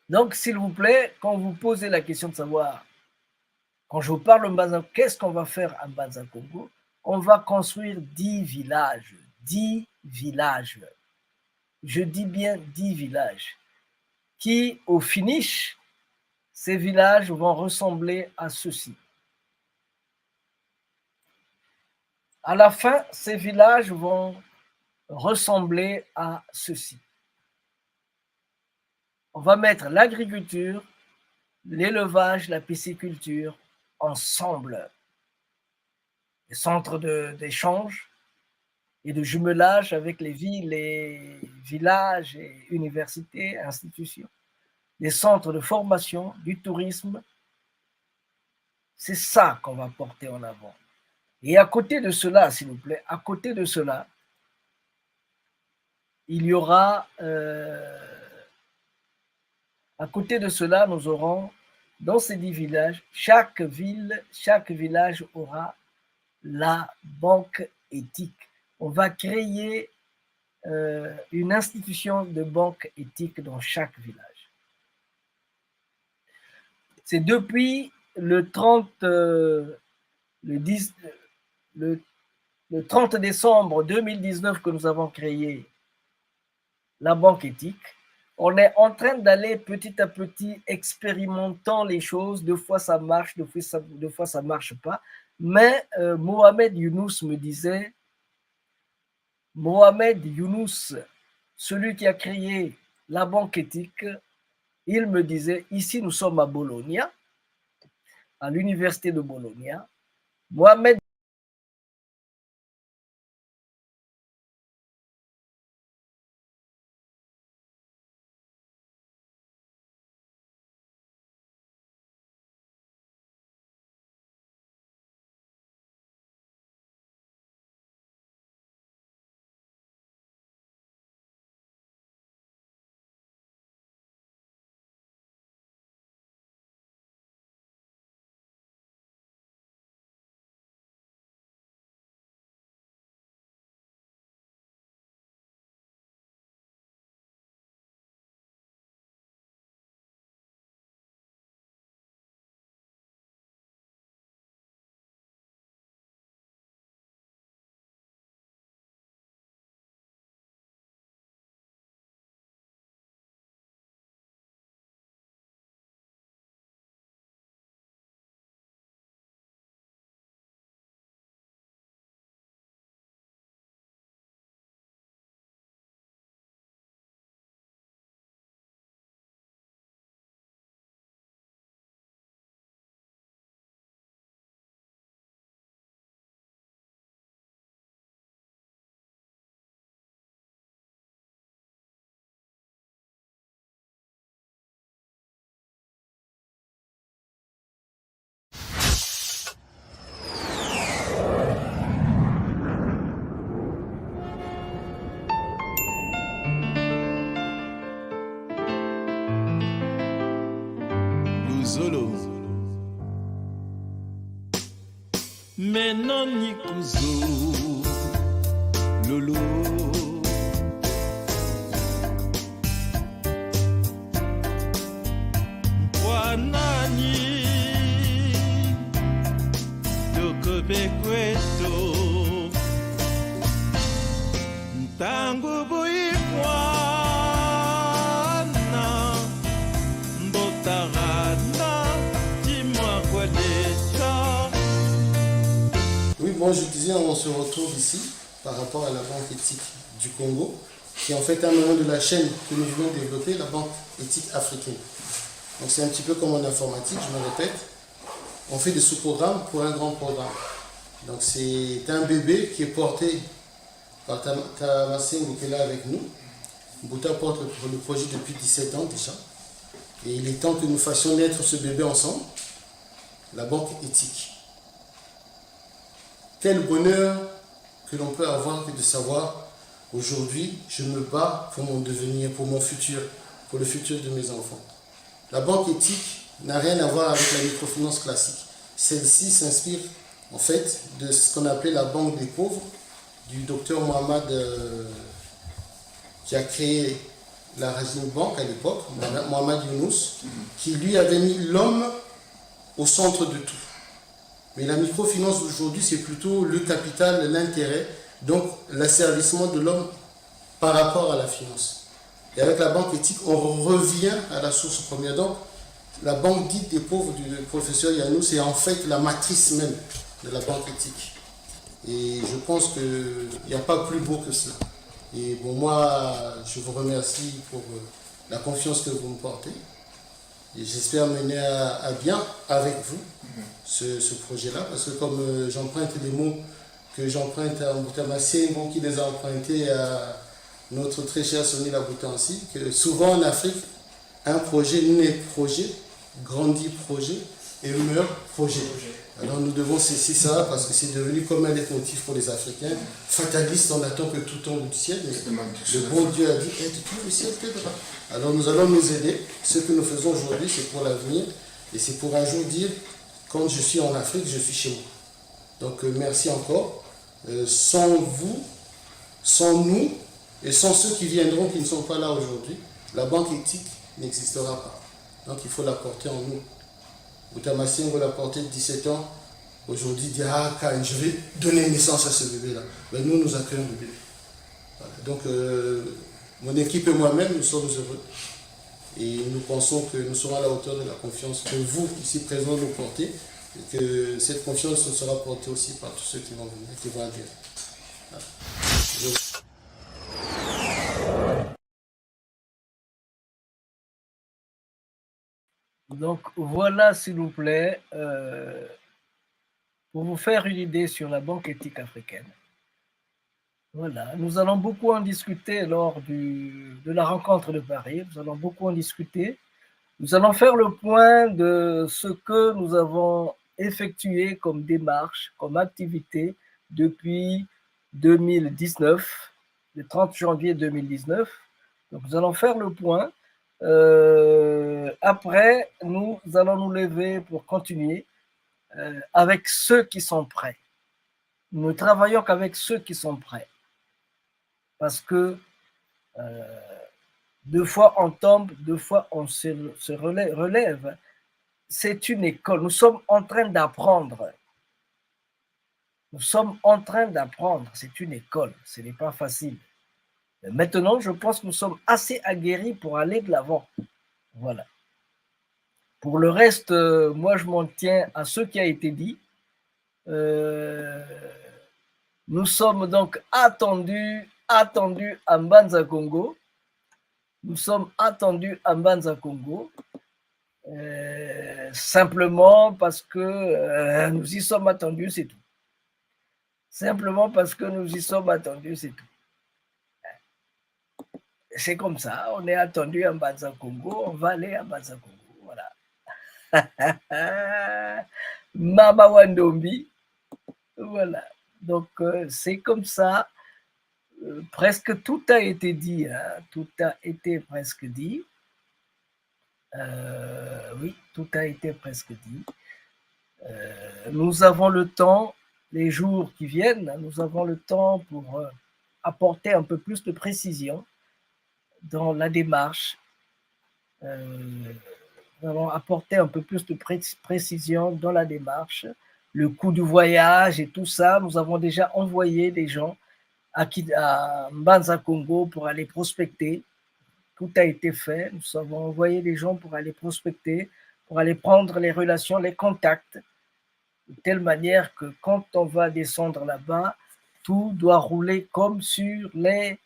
Donc, s'il vous plaît, quand vous posez la question de savoir, quand je vous parle en Banza, qu'est-ce qu'on va faire en Banza Congo? On va construire 10 villages. 10 villages. Je dis bien 10 villages. Qui, au finish, ces villages vont ressembler à ceci. À la fin, ces villages vont ressembler à ceci. On va mettre l'agriculture, l'élevage, la pisciculture ensemble. Les centres d'échange et de jumelage avec les villes, les villages, et universités, institutions. Les centres de formation, du tourisme. C'est ça qu'on va porter en avant. Et à côté de cela, s'il vous plaît, à côté de cela, il y aura... à côté de cela, nous aurons, dans ces 10 villages, chaque village aura la banque éthique. On va créer une institution de banque éthique dans chaque village. C'est depuis le 30 décembre 2019 que nous avons créé la banque éthique. On est en train d'aller petit à petit expérimentant les choses. Deux fois ça marche, deux fois ça marche pas. Mais Mohamed Younous me disait, Mohamed Younous, celui qui a créé la banque éthique, il me disait, ici nous sommes à Bologna, à l'université de Bologna. Mohamed Zolo. Menoni kuzo lolo. Wanani dokobekweto ntango boyekwana mbotarana dis-moi quoi l'état. Oui, bon, je disais, on se retrouve ici par rapport à la Banque éthique du Congo, qui est en fait un moment de la chaîne que nous voulons développer, la Banque éthique africaine. Donc c'est un petit peu comme en informatique, je me répète, on fait des sous-programmes pour un grand programme. Donc c'est un bébé qui est porté par Tamasengo qui est là avec nous. Bouta porte le projet depuis 17 ans déjà. Et il est temps que nous fassions naître ce bébé ensemble, la Banque éthique. Quel bonheur que l'on peut avoir que de savoir aujourd'hui, je me bats pour mon devenir, pour mon futur, pour le futur de mes enfants. La banque éthique n'a rien à voir avec la microfinance classique. Celle-ci s'inspire en fait de ce qu'on appelait la banque des pauvres du docteur Mohamed qui a créé la Rajin Bank à l'époque, Mohamed Younous, qui lui avait mis l'homme au centre de tout. Mais la microfinance d'aujourd'hui, c'est plutôt le capital, l'intérêt, donc l'asservissement de l'homme par rapport à la finance. Et avec la banque éthique, on revient à la source première. Donc, la banque dite des pauvres du professeur Yanou, c'est en fait la matrice même de la banque éthique. Et je pense qu'il n'y a pas plus beau que cela. Et bon, moi, je vous remercie pour la confiance que vous me portez. Et j'espère mener à bien avec vous ce projet-là, parce que comme j'emprunte des mots que j'emprunte à Mbutamasengo, qui les a empruntés à notre très cher Sonny Laboutansi, que souvent en Afrique, un projet naît projet, grandit projet et meurt projet. Alors nous devons cesser ça parce que c'est devenu comme un leitmotiv pour les Africains. Fataliste, on attend que tout tombe du ciel, mais le bon Dieu a dit, tout le ciel t'aidera. Alors nous allons nous aider. Ce que nous faisons aujourd'hui, c'est pour l'avenir et c'est pour un jour dire, quand je suis en Afrique, je suis chez moi. Donc merci encore. Sans vous, sans nous et sans ceux qui viendront qui ne sont pas là aujourd'hui, la banque éthique n'existera pas. Donc il faut la porter en nous. Boutamasengo l'a porté de 17 ans. Aujourd'hui, il dit, ah, quand je vais donner naissance à ce bébé-là. Ben, nous accueillons le bébé. Voilà. Donc, mon équipe et moi-même, nous sommes heureux. Et nous pensons que nous serons à la hauteur de la confiance que vous, ici présents, nous portez. Et que cette confiance nous sera portée aussi par tous ceux qui vont venir, qui vont adhérer. Voilà. Donc voilà, s'il vous plaît, pour vous faire une idée sur la banque éthique africaine. Voilà, nous allons beaucoup en discuter lors de la rencontre de Paris, nous allons beaucoup en discuter. Nous allons faire le point de ce que nous avons effectué comme démarche, comme activité depuis 2019, le 30 janvier 2019. Donc nous allons faire le point. Après, nous allons nous lever pour continuer avec ceux qui sont prêts. Nous ne travaillons qu'avec ceux qui sont prêts. Parce que 2 fois on tombe, 2 fois on se relève. C'est une école. Nous sommes en train d'apprendre. Nous sommes en train d'apprendre. C'est une école. Ce n'est pas facile. Maintenant, je pense que nous sommes assez aguerris pour aller de l'avant. Voilà. Pour le reste, moi, je m'en tiens à ce qui a été dit. Nous sommes donc attendus à Mbanza Congo. Nous sommes attendus à Mbanza Congo. Simplement parce que nous y sommes attendus, c'est tout. Simplement parce que nous y sommes attendus, c'est tout. C'est comme ça, on est attendu à Mbanza Congo, on va aller à Mbanza Congo, voilà. Mama Wandombi, voilà. Donc c'est comme ça, presque tout a été dit, hein, tout a été presque dit. Oui, tout a été presque dit. Nous avons le temps, les avons qui viennent, nous avons le temps pour apporter un peu plus de précision dans la démarche. Nous allons apporter un peu plus de précision dans la démarche, le coût du voyage et tout ça. Nous avons déjà envoyé des gens à Mbanza Congo pour aller prospecter. Tout a été fait. Nous avons envoyé des gens pour aller prospecter, pour aller prendre les relations, les contacts, de telle manière que quand on va descendre là-bas, tout doit rouler comme sur les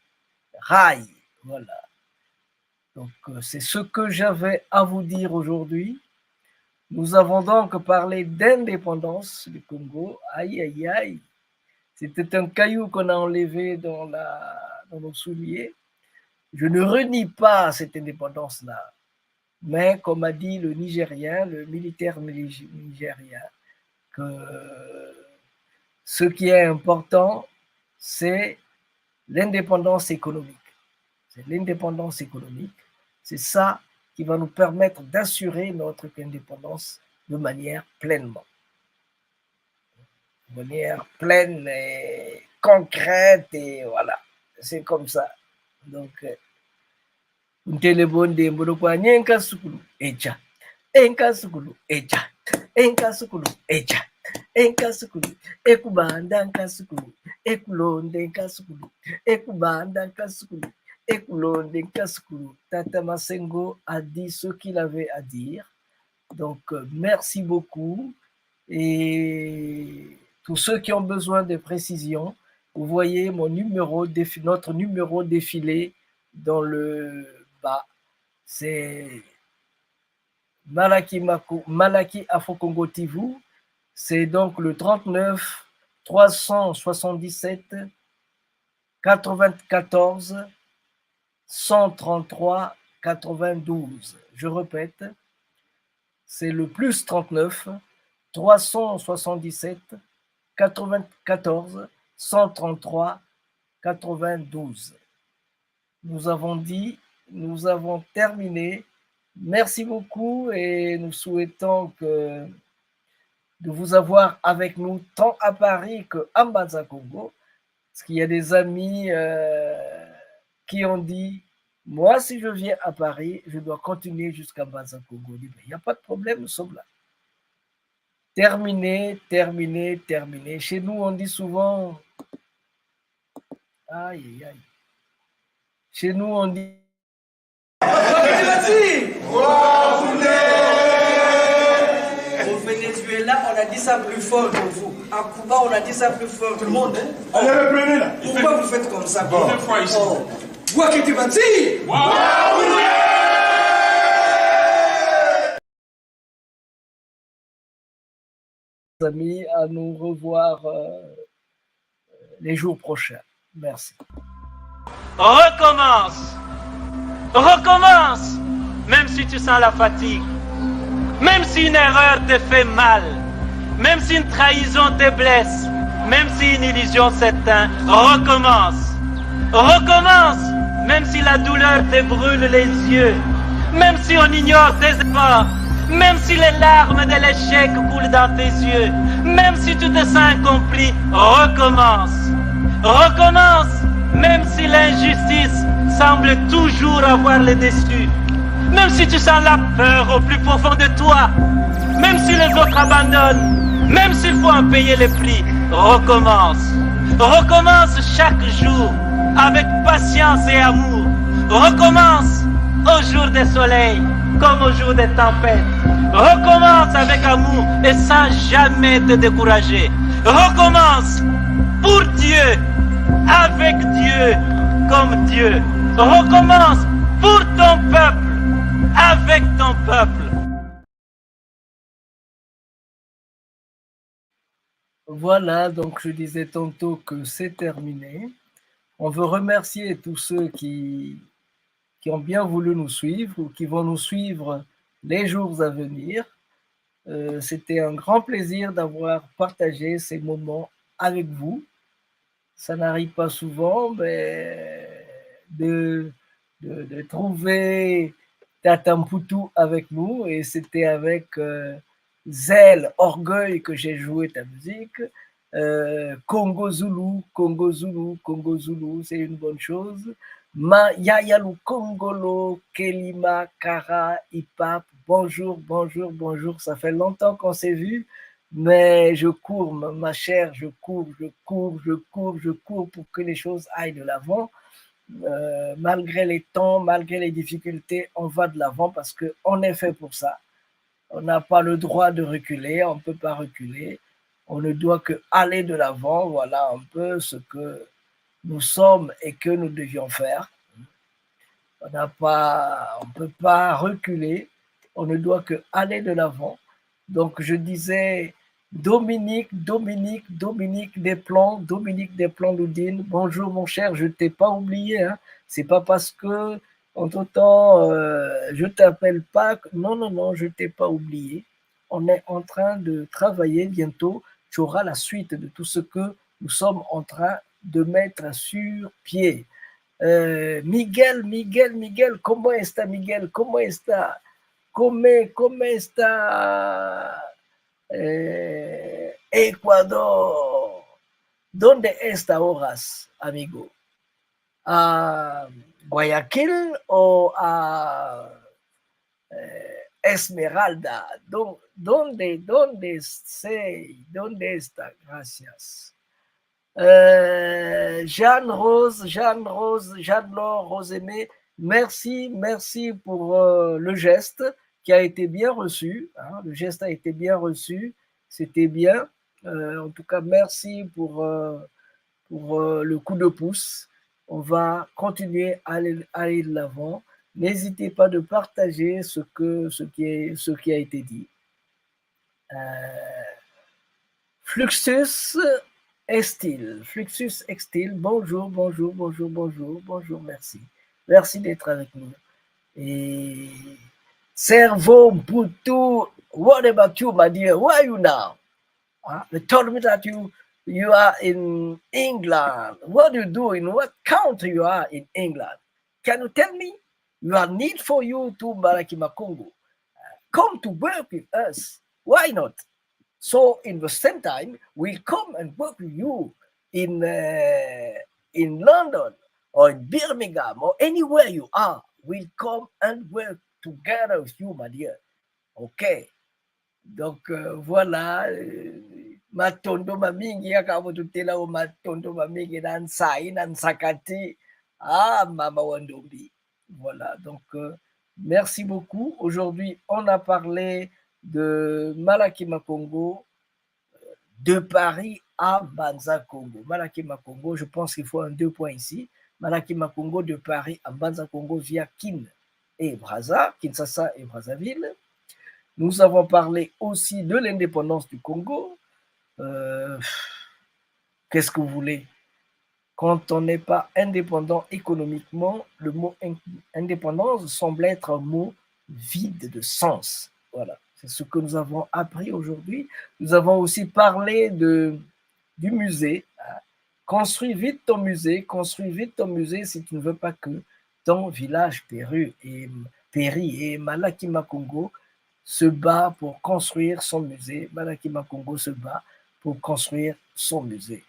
rails. Voilà. Donc, c'est ce que j'avais à vous dire aujourd'hui. Nous avons donc parlé d'indépendance du Congo. Aïe, aïe, aïe. C'était un caillou qu'on a enlevé dans nos souliers. Je ne renie pas cette indépendance-là. Mais comme a dit le Nigérien, le militaire nigérien, que ce qui est important, c'est l'indépendance économique. C'est l'indépendance économique. C'est ça qui va nous permettre d'assurer notre indépendance de manière pleinement. De manière pleine et concrète, et voilà. C'est comme ça. Donc, Ntelebonde Mbodokwa Nyenka Sukulu Echa. Enka Sukulu Echa. Enka Sukulu Echa. Enka Sukulu. Ekubanda Nka Sukulu. Ekulonde Nka Sukulu. Ekubanda Nka Sukulu. Ekulonde Nka Sukulu. Tata Masengo a dit ce qu'il avait à dire. Donc, merci beaucoup. Et tous ceux qui ont besoin de précisions, vous voyez notre numéro défilé dans le bas. C'est Malaki Afro-Congo TV. C'est donc le 39 377 94 133 92. Je répète, c'est le plus 39 377 94 133 92. Nous avons dit, nous avons terminé. Merci beaucoup et nous souhaitons de vous avoir avec nous tant à Paris qu'à Mbanza Congo. Parce qu'il y a des amis qui ont dit, moi si je viens à Paris, je dois continuer jusqu'à Mbanza Congo. Il n'y a pas de problème, nous sommes là. Terminé. Chez nous, on dit souvent, aïe. Chez nous, on dit. Au Venezuela, on a dit ça plus fort que vous. À Cuba, on a dit ça plus fort que tout le monde. Allez, reprenez là. Pourquoi vous faites comme ça? Deuxième fois ici. Vous qui tu bâti? Amis, à nous revoir les jours prochains. Merci. Recommence, même si tu sens la fatigue, même si une erreur te fait mal, même si une trahison te blesse, même si une illusion s'éteint, recommence, même si la douleur te brûle les yeux, même si on ignore tes efforts, même si les larmes de l'échec coulent dans tes yeux, même si tu te sens incompris, recommence, même si l'injustice semble toujours avoir le dessus, même si tu sens la peur au plus profond de toi, même si les autres abandonnent, même s'il faut en payer le prix, recommence chaque jour avec patience et amour, recommence au jour des soleils comme au jour des tempêtes, recommence avec amour et sans jamais te décourager, recommence pour Dieu, avec Dieu, comme Dieu, recommence pour ton peuple, avec ton peuple. Voilà, donc je disais tantôt que c'est terminé. On veut remercier tous ceux qui ont bien voulu nous suivre ou qui vont nous suivre les jours à venir. C'était un grand plaisir d'avoir partagé ces moments avec vous. Ça n'arrive pas souvent, mais de trouver Tatamputu avec nous et c'était avec zèle, orgueil que j'ai joué ta musique. Congo Zulu, Congo Zulu, Congo Zulu, c'est une bonne chose. Ma Yayalu Congolo, Kelima, Kara, Ipap, bonjour, bonjour, bonjour. Ça fait longtemps qu'on s'est vu, mais je cours, ma chère, je cours pour que les choses aillent de l'avant. Malgré les temps, malgré les difficultés, on va de l'avant parce qu'on est fait pour ça. On n'a pas le droit de reculer, on ne peut pas reculer. On ne doit que aller de l'avant. Voilà un peu ce que nous sommes et que nous devions faire. On ne peut pas reculer. On ne doit que aller de l'avant. Donc je disais Dominique Desplans Loudine. Bonjour mon cher, je ne t'ai pas oublié. Hein. C'est pas parce que entre-temps je t'appelle pas. Non, je ne t'ai pas oublié. On est en train de travailler bientôt. Tu auras la suite de tout ce que nous sommes en train de mettre sur pied. Miguel, comment está Miguel? Comment está? Comment está Ecuador? ¿Dónde está Horas, amigo? ¿A Guayaquil o a Esmeralda? ¿Dónde está? Gracias. Jeanne-Laure, Rosemée, merci pour le geste qui a été bien reçu. Hein, le geste a été bien reçu, c'était bien. En tout cas, merci pour le coup de pouce. On va continuer à aller de l'avant. N'hésitez pas de partager ce qui a été dit. Fluxus Extil, bonjour, merci. Merci d'être avec nous. Et Cerveau Boutou, what about you, my dear? Where are you now? They told me that you are in England. What do you do? In what country you are in England? Can you tell me? We are need for you to Malakima Congo. Come to work with us. Why not? So in the same time, we'll come and work with you in London or in Birmingham or anywhere you are. We'll come and work together with you, my dear. Okay. Donc voilà. Matondo mamingi yakabututela o matondo mamingi nansai nansakati. Ah, Mama Wandombi. Voilà. Donc merci beaucoup. Aujourd'hui, on a parlé de Malakima Congo, de Paris à Mbanza Congo. Malakima Congo, je pense qu'il faut un 2 points ici. Malakima Congo de Paris à Mbanza Congo via Kinshasa et Brazzaville. Nous avons parlé aussi de l'indépendance du Congo. Qu'est-ce que vous voulez? Quand on n'est pas indépendant économiquement, le mot indépendance semble être un mot vide de sens. Voilà. C'est ce que nous avons appris aujourd'hui. Nous avons aussi parlé du musée. Construis vite ton musée si tu ne veux pas que ton village périt. Et Malakima Congo se bat pour construire son musée. Malakima Congo se bat pour construire son musée.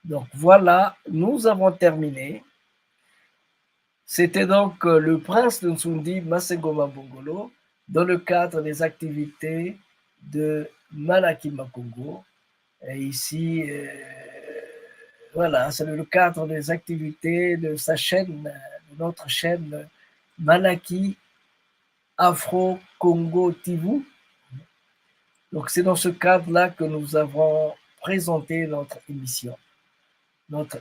Donc voilà, nous avons terminé. C'était donc le prince de Nsundi, Masengo Mabongolo, dans le cadre des activités de Malakima Congo. Et ici, voilà, c'est le cadre des activités de sa chaîne, de notre chaîne Malaki Afro Congo TV. Donc c'est dans ce cadre-là que nous avons présenté notre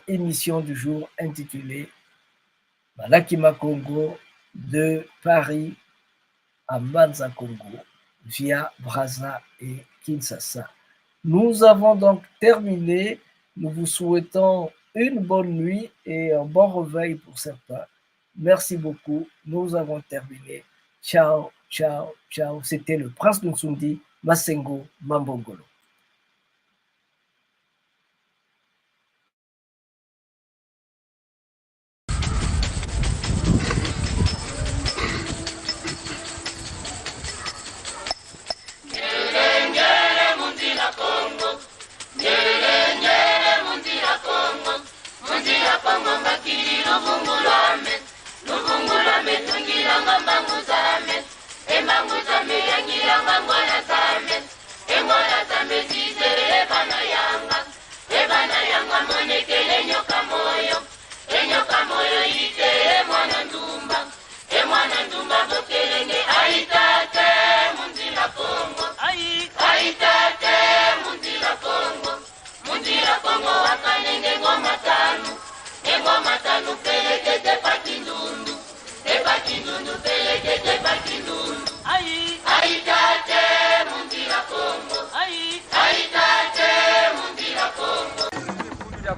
émission du jour intitulée Malakima Congo de Paris à Mbanza Congo via Brazza et Kinshasa. Nous avons donc terminé. Nous vous souhaitons une bonne nuit et un bon réveil pour certains. Merci beaucoup. Nous avons terminé. Ciao, ciao, ciao. C'était le prince de Nsundi, Masengo Mambongolo.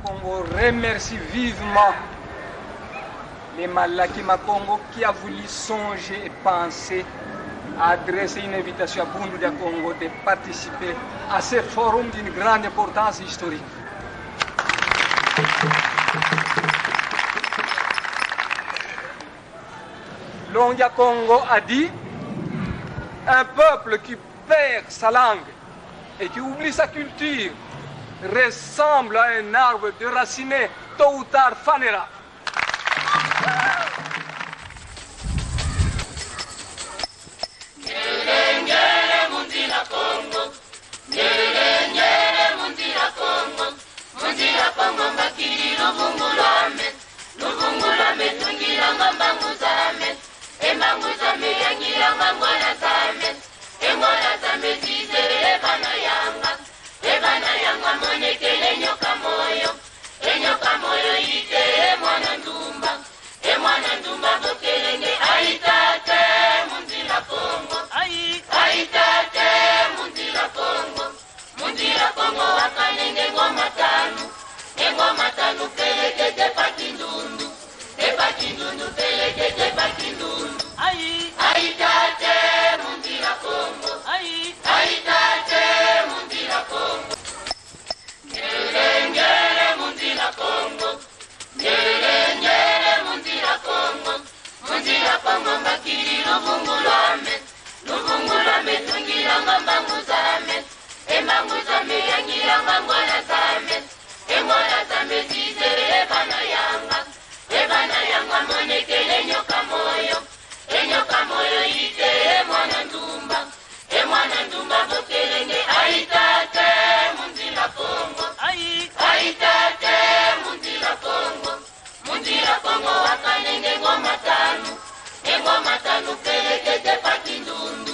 Congo remercie vivement les Malaki Makongo qui a voulu songer et penser à adresser une invitation à Bundu de Congo de participer à ce forum d'une grande importance historique. Longia Congo a dit un peuple qui perd sa langue et qui oublie sa culture ressemble à un arbre déraciné, tôt ou tard fanera. Ngoma tanu peleke te pakindundu